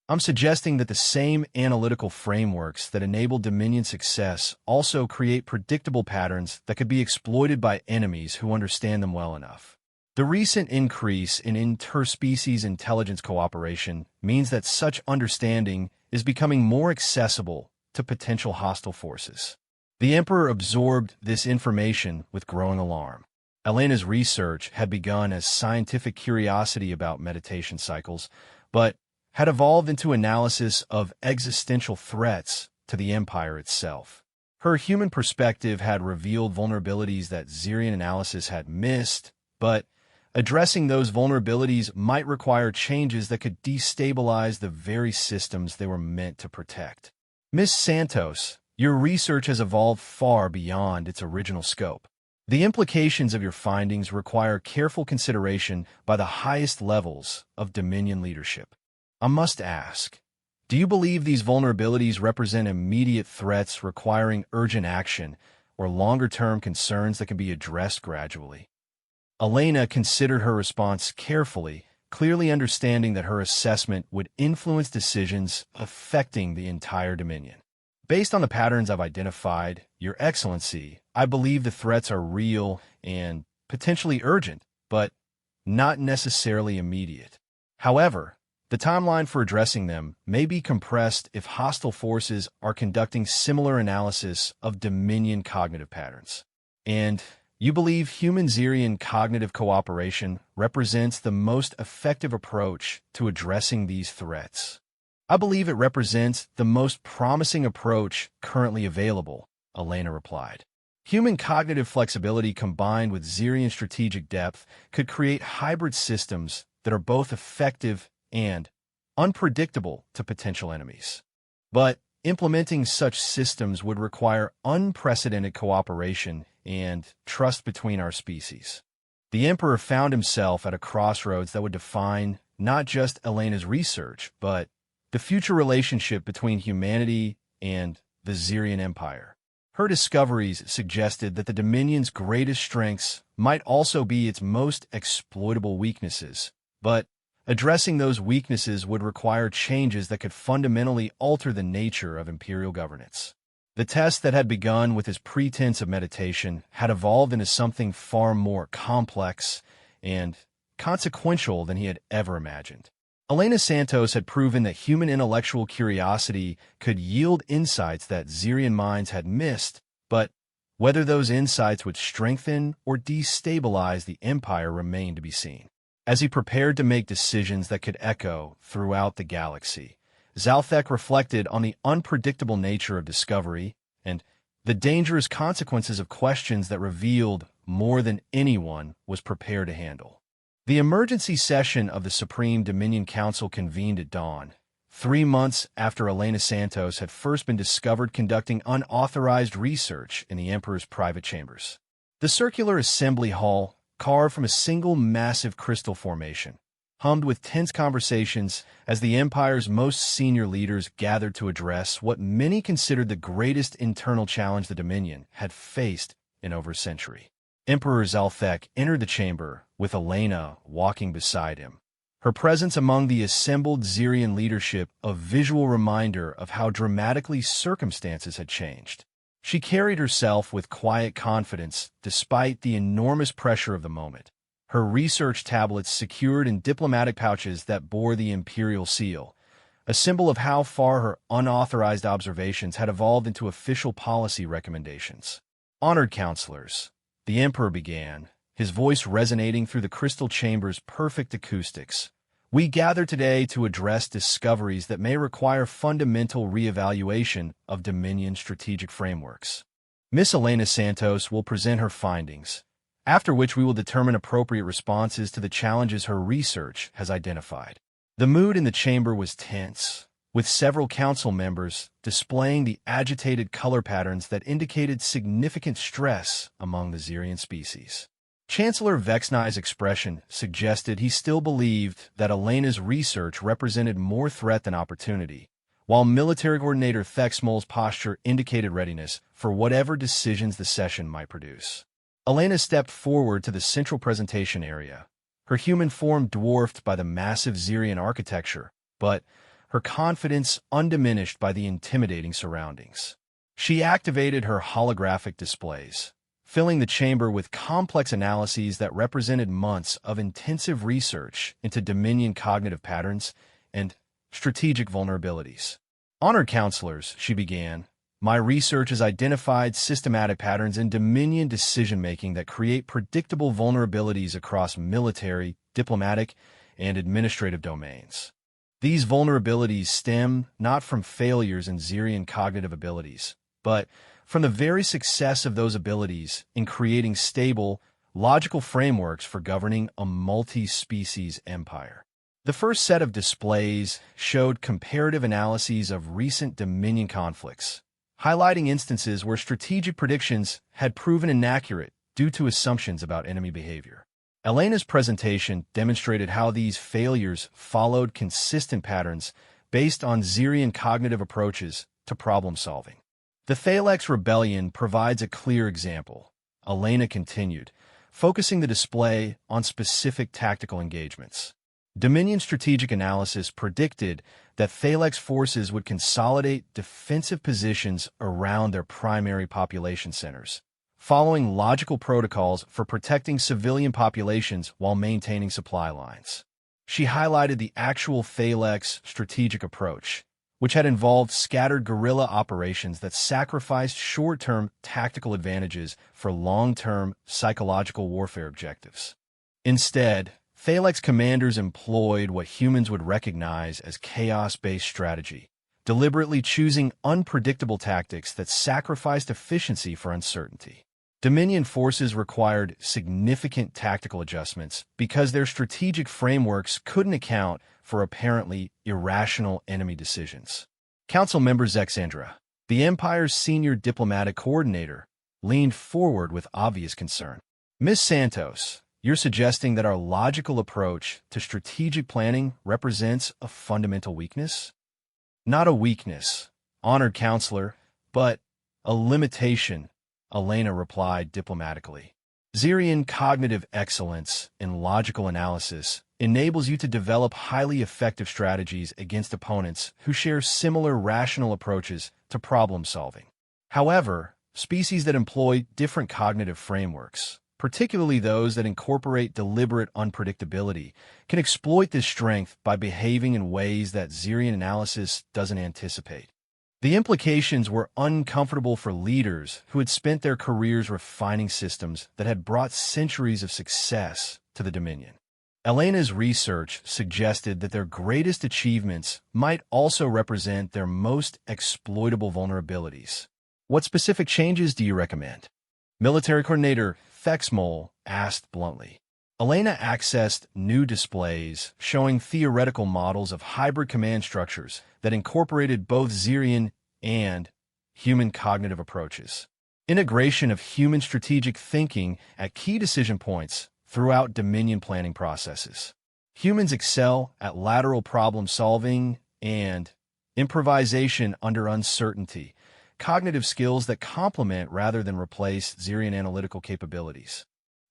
I'm suggesting that the same analytical frameworks that enable Dominion success also create predictable patterns that could be exploited by enemies who understand them well enough. The recent increase in interspecies intelligence cooperation means that such understanding is becoming more accessible to potential hostile forces. The Emperor absorbed this information with growing alarm. Elena's research had begun as scientific curiosity about meditation cycles, but had evolved into analysis of existential threats to the Empire itself. Her human perspective had revealed vulnerabilities that Xerian analysis had missed, but addressing those vulnerabilities might require changes that could destabilize the very systems they were meant to protect. Ms. Santos, your research has evolved far beyond its original scope. The implications of your findings require careful consideration by the highest levels of Dominion leadership. I must ask, do you believe these vulnerabilities represent immediate threats requiring urgent action or longer-term concerns that can be addressed gradually? Elena considered her response carefully, clearly understanding that her assessment would influence decisions affecting the entire Dominion. Based on the patterns I've identified, Your Excellency, I believe the threats are real and potentially urgent, but not necessarily immediate. However, the timeline for addressing them may be compressed if hostile forces are conducting similar analysis of Dominion cognitive patterns. And You believe human-Xerian cognitive cooperation represents the most effective approach to addressing these threats. I believe it represents the most promising approach currently available, Elena replied. Human cognitive flexibility combined with Xerian strategic depth could create hybrid systems that are both effective and unpredictable to potential enemies. But implementing such systems would require unprecedented cooperation and trust between our species. The Emperor found himself at a crossroads that would define not just Elena's research, but the future relationship between humanity and the Xerian Empire. Her discoveries suggested that the Dominion's greatest strengths might also be its most exploitable weaknesses, but addressing those weaknesses would require changes that could fundamentally alter the nature of imperial governance. The test that had begun with his pretense of meditation had evolved into something far more complex and consequential than he had ever imagined. Elena Santos had proven that human intellectual curiosity could yield insights that Xerian minds had missed, but whether those insights would strengthen or destabilize the Empire remained to be seen. As he prepared to make decisions that could echo throughout the galaxy, Zalthek reflected on the unpredictable nature of discovery and the dangerous consequences of questions that revealed more than anyone was prepared to handle. The emergency session of the Supreme Dominion Council convened at dawn, 3 months after Elena Santos had first been discovered conducting unauthorized research in the Emperor's private chambers. The circular assembly hall, carved from a single massive crystal formation, hummed with tense conversations as the Empire's most senior leaders gathered to address what many considered the greatest internal challenge the Dominion had faced in over a century. Emperor Zalthek entered the chamber, with Elena walking beside him. Her presence among the assembled Xerian leadership a visual reminder of how dramatically circumstances had changed. She carried herself with quiet confidence despite the enormous pressure of the moment. Her research tablets secured in diplomatic pouches that bore the imperial seal, a symbol of how far her unauthorized observations had evolved into official policy recommendations. Honored counselors, the Emperor began, his voice resonating through the crystal chamber's perfect acoustics. We gather today to address discoveries that may require fundamental reevaluation of Dominion strategic frameworks. Miss Elena Santos will present her findings, after which we will determine appropriate responses to the challenges her research has identified. The mood in the chamber was tense, with several council members displaying the agitated color patterns that indicated significant stress among the Xerian species. Chancellor Vexnai's expression suggested he still believed that Elena's research represented more threat than opportunity, while Military Coordinator Thexmol's posture indicated readiness for whatever decisions the session might produce. Elena stepped forward to the central presentation area, her human form dwarfed by the massive Xerian architecture, but her confidence undiminished by the intimidating surroundings. She activated her holographic displays, filling the chamber with complex analyses that represented months of intensive research into Dominion cognitive patterns and strategic vulnerabilities. Honored counselors, she began, my research has identified systematic patterns in Dominion decision-making that create predictable vulnerabilities across military, diplomatic, and administrative domains. These vulnerabilities stem not from failures in Xerian cognitive abilities, but from the very success of those abilities in creating stable, logical frameworks for governing a multi-species empire. The first set of displays showed comparative analyses of recent Dominion conflicts, highlighting instances where strategic predictions had proven inaccurate due to assumptions about enemy behavior. Elena's presentation demonstrated how these failures followed consistent patterns based on Xerian cognitive approaches to problem-solving. The Thalex Rebellion provides a clear example, Elena continued, focusing the display on specific tactical engagements. Dominion strategic analysis predicted that Thalex forces would consolidate defensive positions around their primary population centers, following logical protocols for protecting civilian populations while maintaining supply lines. She highlighted the actual Thalex strategic approach, which had involved scattered guerrilla operations that sacrificed short-term tactical advantages for long-term psychological warfare objectives. Instead, Thalec's commanders employed what humans would recognize as chaos-based strategy, deliberately choosing unpredictable tactics that sacrificed efficiency for uncertainty. Dominion forces required significant tactical adjustments because their strategic frameworks couldn't account for apparently irrational enemy decisions. Council member Zexandra, the Empire's senior diplomatic coordinator, leaned forward with obvious concern. Ms. Santos, you're suggesting that our logical approach to strategic planning represents a fundamental weakness? Not a weakness, honored counselor, but a limitation, Elena replied diplomatically. Xerian cognitive excellence in logical analysis enables you to develop highly effective strategies against opponents who share similar rational approaches to problem solving. However, species that employ different cognitive frameworks, particularly those that incorporate deliberate unpredictability, can exploit this strength by behaving in ways that Xerian analysis doesn't anticipate. The implications were uncomfortable for leaders who had spent their careers refining systems that had brought centuries of success to the Dominion. Elena's research suggested that their greatest achievements might also represent their most exploitable vulnerabilities. What specific changes do you recommend? Military Coordinator Thexmol asked bluntly. Elena accessed new displays showing theoretical models of hybrid command structures that incorporated both Xerian and human cognitive approaches. Integration of human strategic thinking at key decision points throughout Dominion planning processes. Humans excel at lateral problem solving and improvisation under uncertainty, cognitive skills that complement rather than replace Xerian analytical capabilities.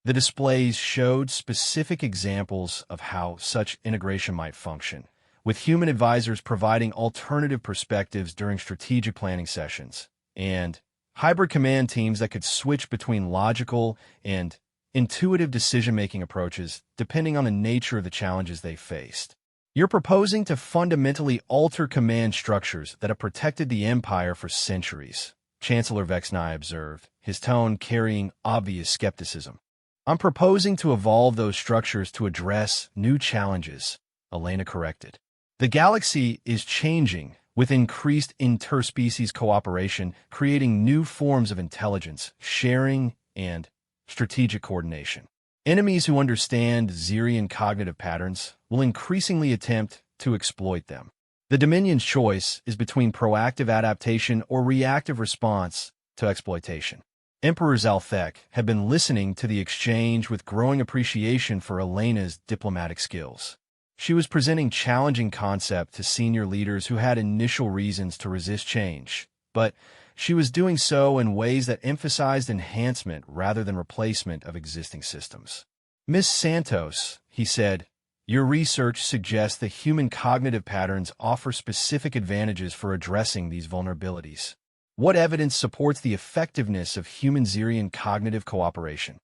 The displays showed specific examples of how such integration might function, with human advisors providing alternative perspectives during strategic planning sessions, and hybrid command teams that could switch between logical and intuitive decision-making approaches depending on the nature of the challenges they faced. You're proposing to fundamentally alter command structures that have protected the Empire for centuries, Chancellor Vexnai observed, his tone carrying obvious skepticism. I'm proposing to evolve those structures to address new challenges, Elena corrected. The galaxy is changing with increased interspecies cooperation, creating new forms of intelligence, sharing, and strategic coordination. Enemies who understand Xerian cognitive patterns will increasingly attempt to exploit them. The Dominion's choice is between proactive adaptation or reactive response to exploitation. Emperor Zalthek had been listening to the exchange with growing appreciation for Elena's diplomatic skills. She was presenting challenging concepts to senior leaders who had initial reasons to resist change, but she was doing so in ways that emphasized enhancement rather than replacement of existing systems. Ms. Santos, he said, your research suggests that human cognitive patterns offer specific advantages for addressing these vulnerabilities. What evidence supports the effectiveness of human-Xerian cognitive cooperation?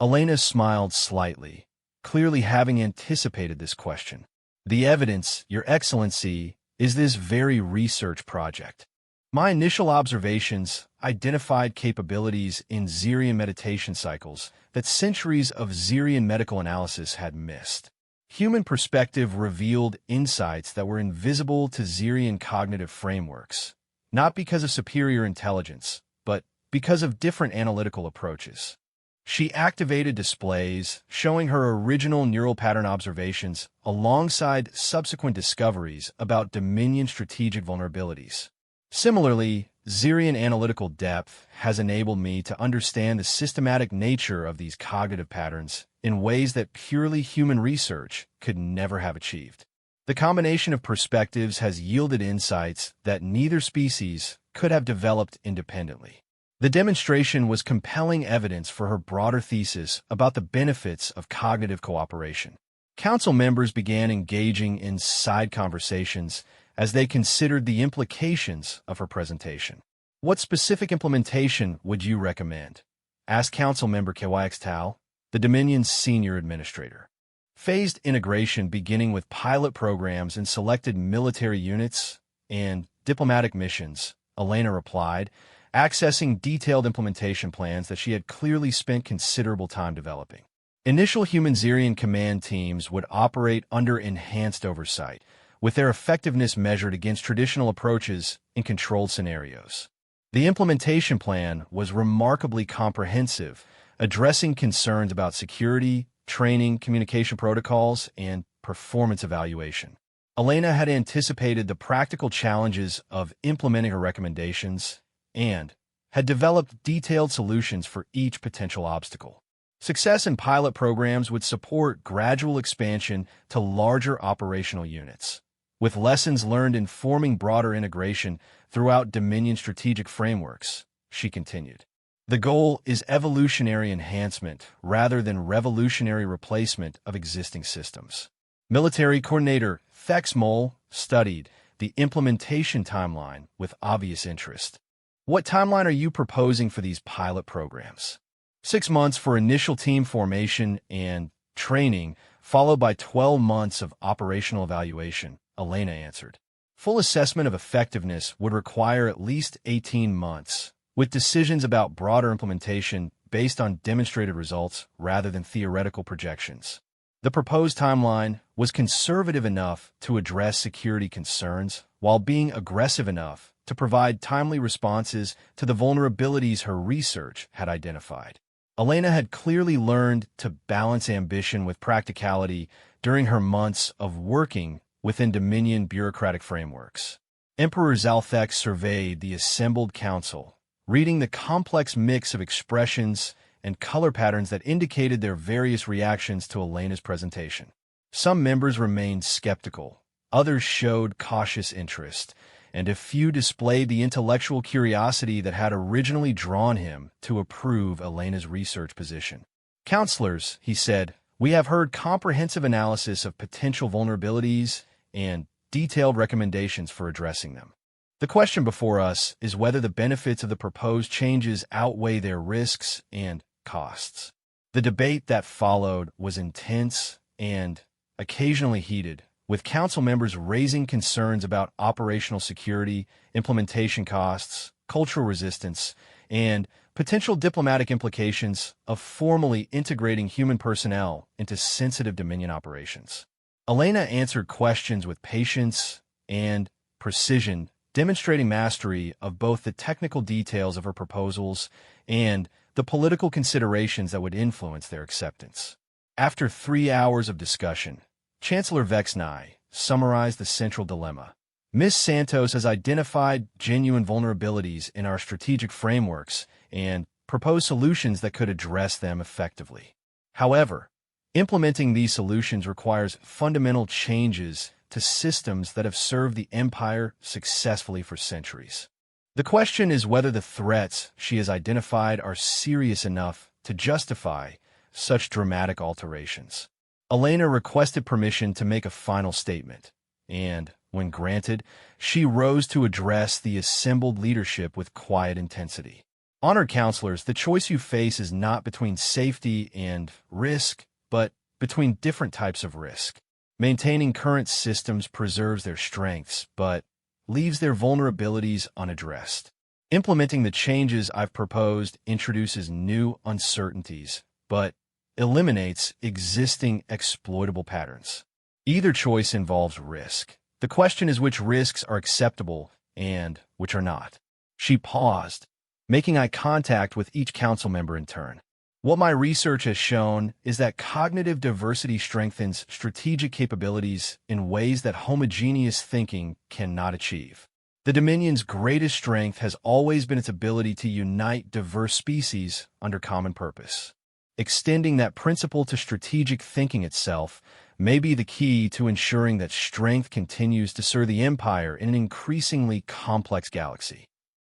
Elena smiled slightly, clearly having anticipated this question. The evidence, Your Excellency, is this very research project. My initial observations identified capabilities in Xerian meditation cycles that centuries of Xerian medical analysis had missed. Human perspective revealed insights that were invisible to Xerian cognitive frameworks, not because of superior intelligence, but because of different analytical approaches. She activated displays showing her original neural pattern observations alongside subsequent discoveries about Dominion strategic vulnerabilities. Similarly, Xerian analytical depth has enabled me to understand the systematic nature of these cognitive patterns in ways that purely human research could never have achieved. The combination of perspectives has yielded insights that neither species could have developed independently. The demonstration was compelling evidence for her broader thesis about the benefits of cognitive cooperation. Council members began engaging in side conversations as they considered the implications of her presentation. What specific implementation would you recommend? Asked Council member KYX Tao, the Dominion's senior administrator. Phased integration beginning with pilot programs in selected military units, and diplomatic missions, Elena replied, accessing detailed implementation plans that she had clearly spent considerable time developing. Initial human Xerian command teams would operate under enhanced oversight, with their effectiveness measured against traditional approaches in controlled scenarios. The implementation plan was remarkably comprehensive, addressing concerns about security, training, communication protocols, and performance evaluation. Elena had anticipated the practical challenges of implementing her recommendations and had developed detailed solutions for each potential obstacle. Success in pilot programs would support gradual expansion to larger operational units, with lessons learned informing broader integration throughout Dominion strategic frameworks, she continued. The goal is evolutionary enhancement rather than revolutionary replacement of existing systems. Military Coordinator Thex Mole studied the implementation timeline with obvious interest. What timeline are you proposing for these pilot programs? 6 months for initial team formation and training, followed by 12 months of operational evaluation, Elena answered. Full assessment of effectiveness would require at least 18 months, with decisions about broader implementation based on demonstrated results rather than theoretical projections. The proposed timeline was conservative enough to address security concerns while being aggressive enough to provide timely responses to the vulnerabilities her research had identified. Elena had clearly learned to balance ambition with practicality during her months of working within Dominion bureaucratic frameworks. Emperor Zalthek surveyed the assembled council, reading the complex mix of expressions and color patterns that indicated their various reactions to Elena's presentation. Some members remained skeptical, others showed cautious interest, and a few displayed the intellectual curiosity that had originally drawn him to approve Elena's research position. Counselors, he said, we have heard comprehensive analysis of potential vulnerabilities and detailed recommendations for addressing them. The question before us is whether the benefits of the proposed changes outweigh their risks and costs. The debate that followed was intense and occasionally heated, with council members raising concerns about operational security, implementation costs, cultural resistance, and potential diplomatic implications of formally integrating human personnel into sensitive Dominion operations. Elena answered questions with patience and precision, demonstrating mastery of both the technical details of her proposals and the political considerations that would influence their acceptance. After 3 hours of discussion, Chancellor Vexnai summarized the central dilemma. Ms. Santos has identified genuine vulnerabilities in our strategic frameworks and proposed solutions that could address them effectively. However, implementing these solutions requires fundamental changes to systems that have served the Empire successfully for centuries. The question is whether the threats she has identified are serious enough to justify such dramatic alterations. Elena requested permission to make a final statement, and, when granted, she rose to address the assembled leadership with quiet intensity. Honored counselors, the choice you face is not between safety and risk, but between different types of risk. Maintaining current systems preserves their strengths, but leaves their vulnerabilities unaddressed. Implementing the changes I've proposed introduces new uncertainties, but eliminates existing exploitable patterns. Either choice involves risk. The question is which risks are acceptable and which are not. She paused, making eye contact with each council member in turn. What my research has shown is that cognitive diversity strengthens strategic capabilities in ways that homogeneous thinking cannot achieve. The Dominion's greatest strength has always been its ability to unite diverse species under common purpose. Extending that principle to strategic thinking itself may be the key to ensuring that strength continues to serve the Empire in an increasingly complex galaxy.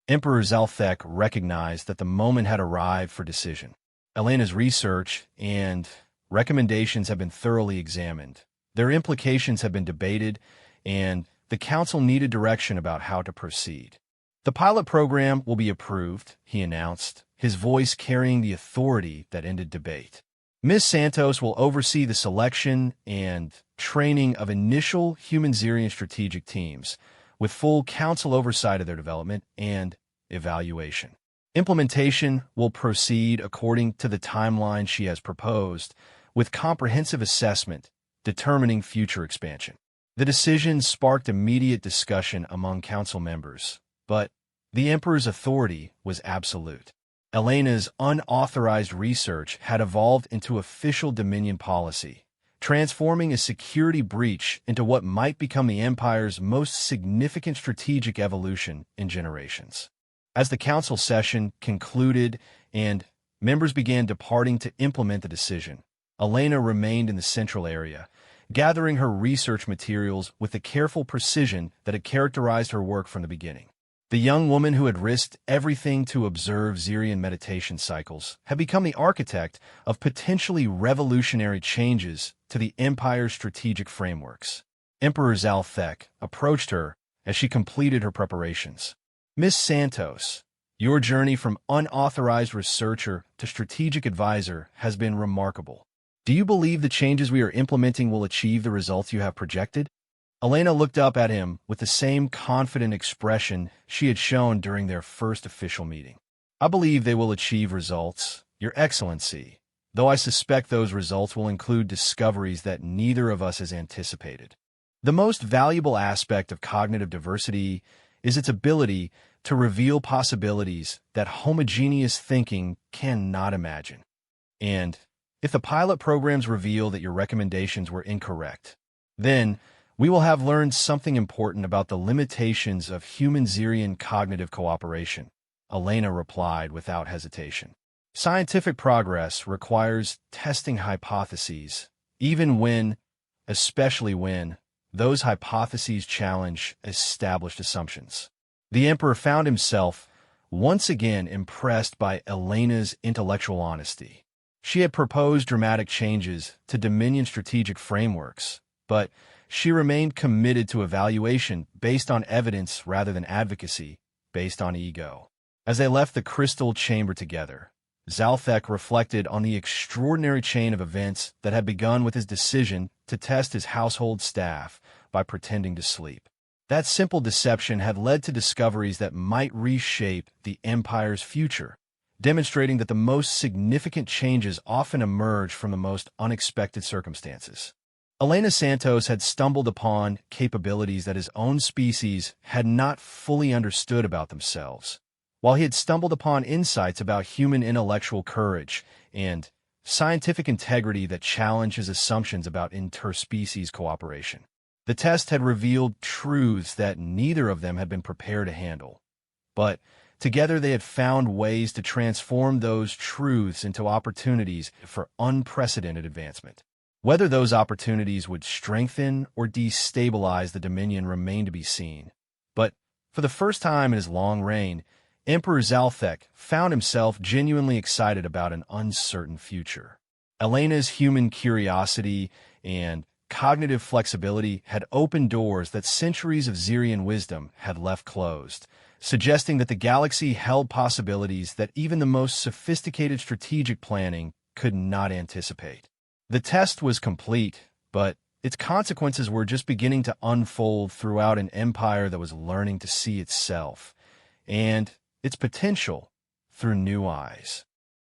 Emperor Zalthek recognized that the moment had arrived for decision. Elena's research and recommendations have been thoroughly examined. Their implications have been debated, and the Council needed direction about how to proceed. The pilot program will be approved, he announced, his voice carrying the authority that ended debate. Ms. Santos will oversee the selection and training of initial human Xerian strategic teams, with full council oversight of their development and evaluation. Implementation will proceed according to the timeline she has proposed, with comprehensive assessment determining future expansion. The decision sparked immediate discussion among council members, but the Emperor's authority was absolute. Elena's unauthorized research had evolved into official Dominion policy, transforming a security breach into what might become the Empire's most significant strategic evolution in generations. As the council session concluded and members began departing to implement the decision, Elena remained in the central area, gathering her research materials with the careful precision that had characterized her work from the beginning. The young woman who had risked everything to observe Zirian meditation cycles had become the architect of potentially revolutionary changes to the Empire's strategic frameworks. Emperor Zalthek approached her as she completed her preparations. Miss Santos, your journey from unauthorized researcher to strategic advisor has been remarkable. Do you believe the changes we are implementing will achieve the results you have projected? Elena looked up at him with the same confident expression she had shown during their first official meeting. I believe they will achieve results, Your Excellency, though I suspect those results will include discoveries that neither of us has anticipated. The most valuable aspect of cognitive diversity is its ability to reveal possibilities that homogeneous thinking cannot imagine. And if the pilot programs reveal that your recommendations were incorrect, then we will have learned something important about the limitations of human-Zirian cognitive cooperation, Elena replied without hesitation. Scientific progress requires testing hypotheses, especially when, those hypotheses challenge established assumptions. The Emperor found himself once again impressed by Elena's intellectual honesty. She had proposed dramatic changes to Dominion strategic frameworks, but she remained committed to evaluation based on evidence rather than advocacy based on ego. As they left the crystal chamber together, Zalthek reflected on the extraordinary chain of events that had begun with his decision to test his household staff by pretending to sleep. That simple deception had led to discoveries that might reshape the Empire's future, demonstrating that the most significant changes often emerge from the most unexpected circumstances. Elena Santos had stumbled upon capabilities that his own species had not fully understood about themselves, while he had stumbled upon insights about human intellectual courage and scientific integrity that challenged his assumptions about interspecies cooperation. The test had revealed truths that neither of them had been prepared to handle, but together they had found ways to transform those truths into opportunities for unprecedented advancement. Whether those opportunities would strengthen or destabilize the Dominion remained to be seen, but for the first time in his long reign, Emperor Zalthek found himself genuinely excited about an uncertain future. Elena's human curiosity and cognitive flexibility had opened doors that centuries of Zirian wisdom had left closed, suggesting that the galaxy held possibilities that even the most sophisticated strategic planning could not anticipate. The test was complete, but its consequences were just beginning to unfold throughout an empire that was learning to see itself and its potential through new eyes.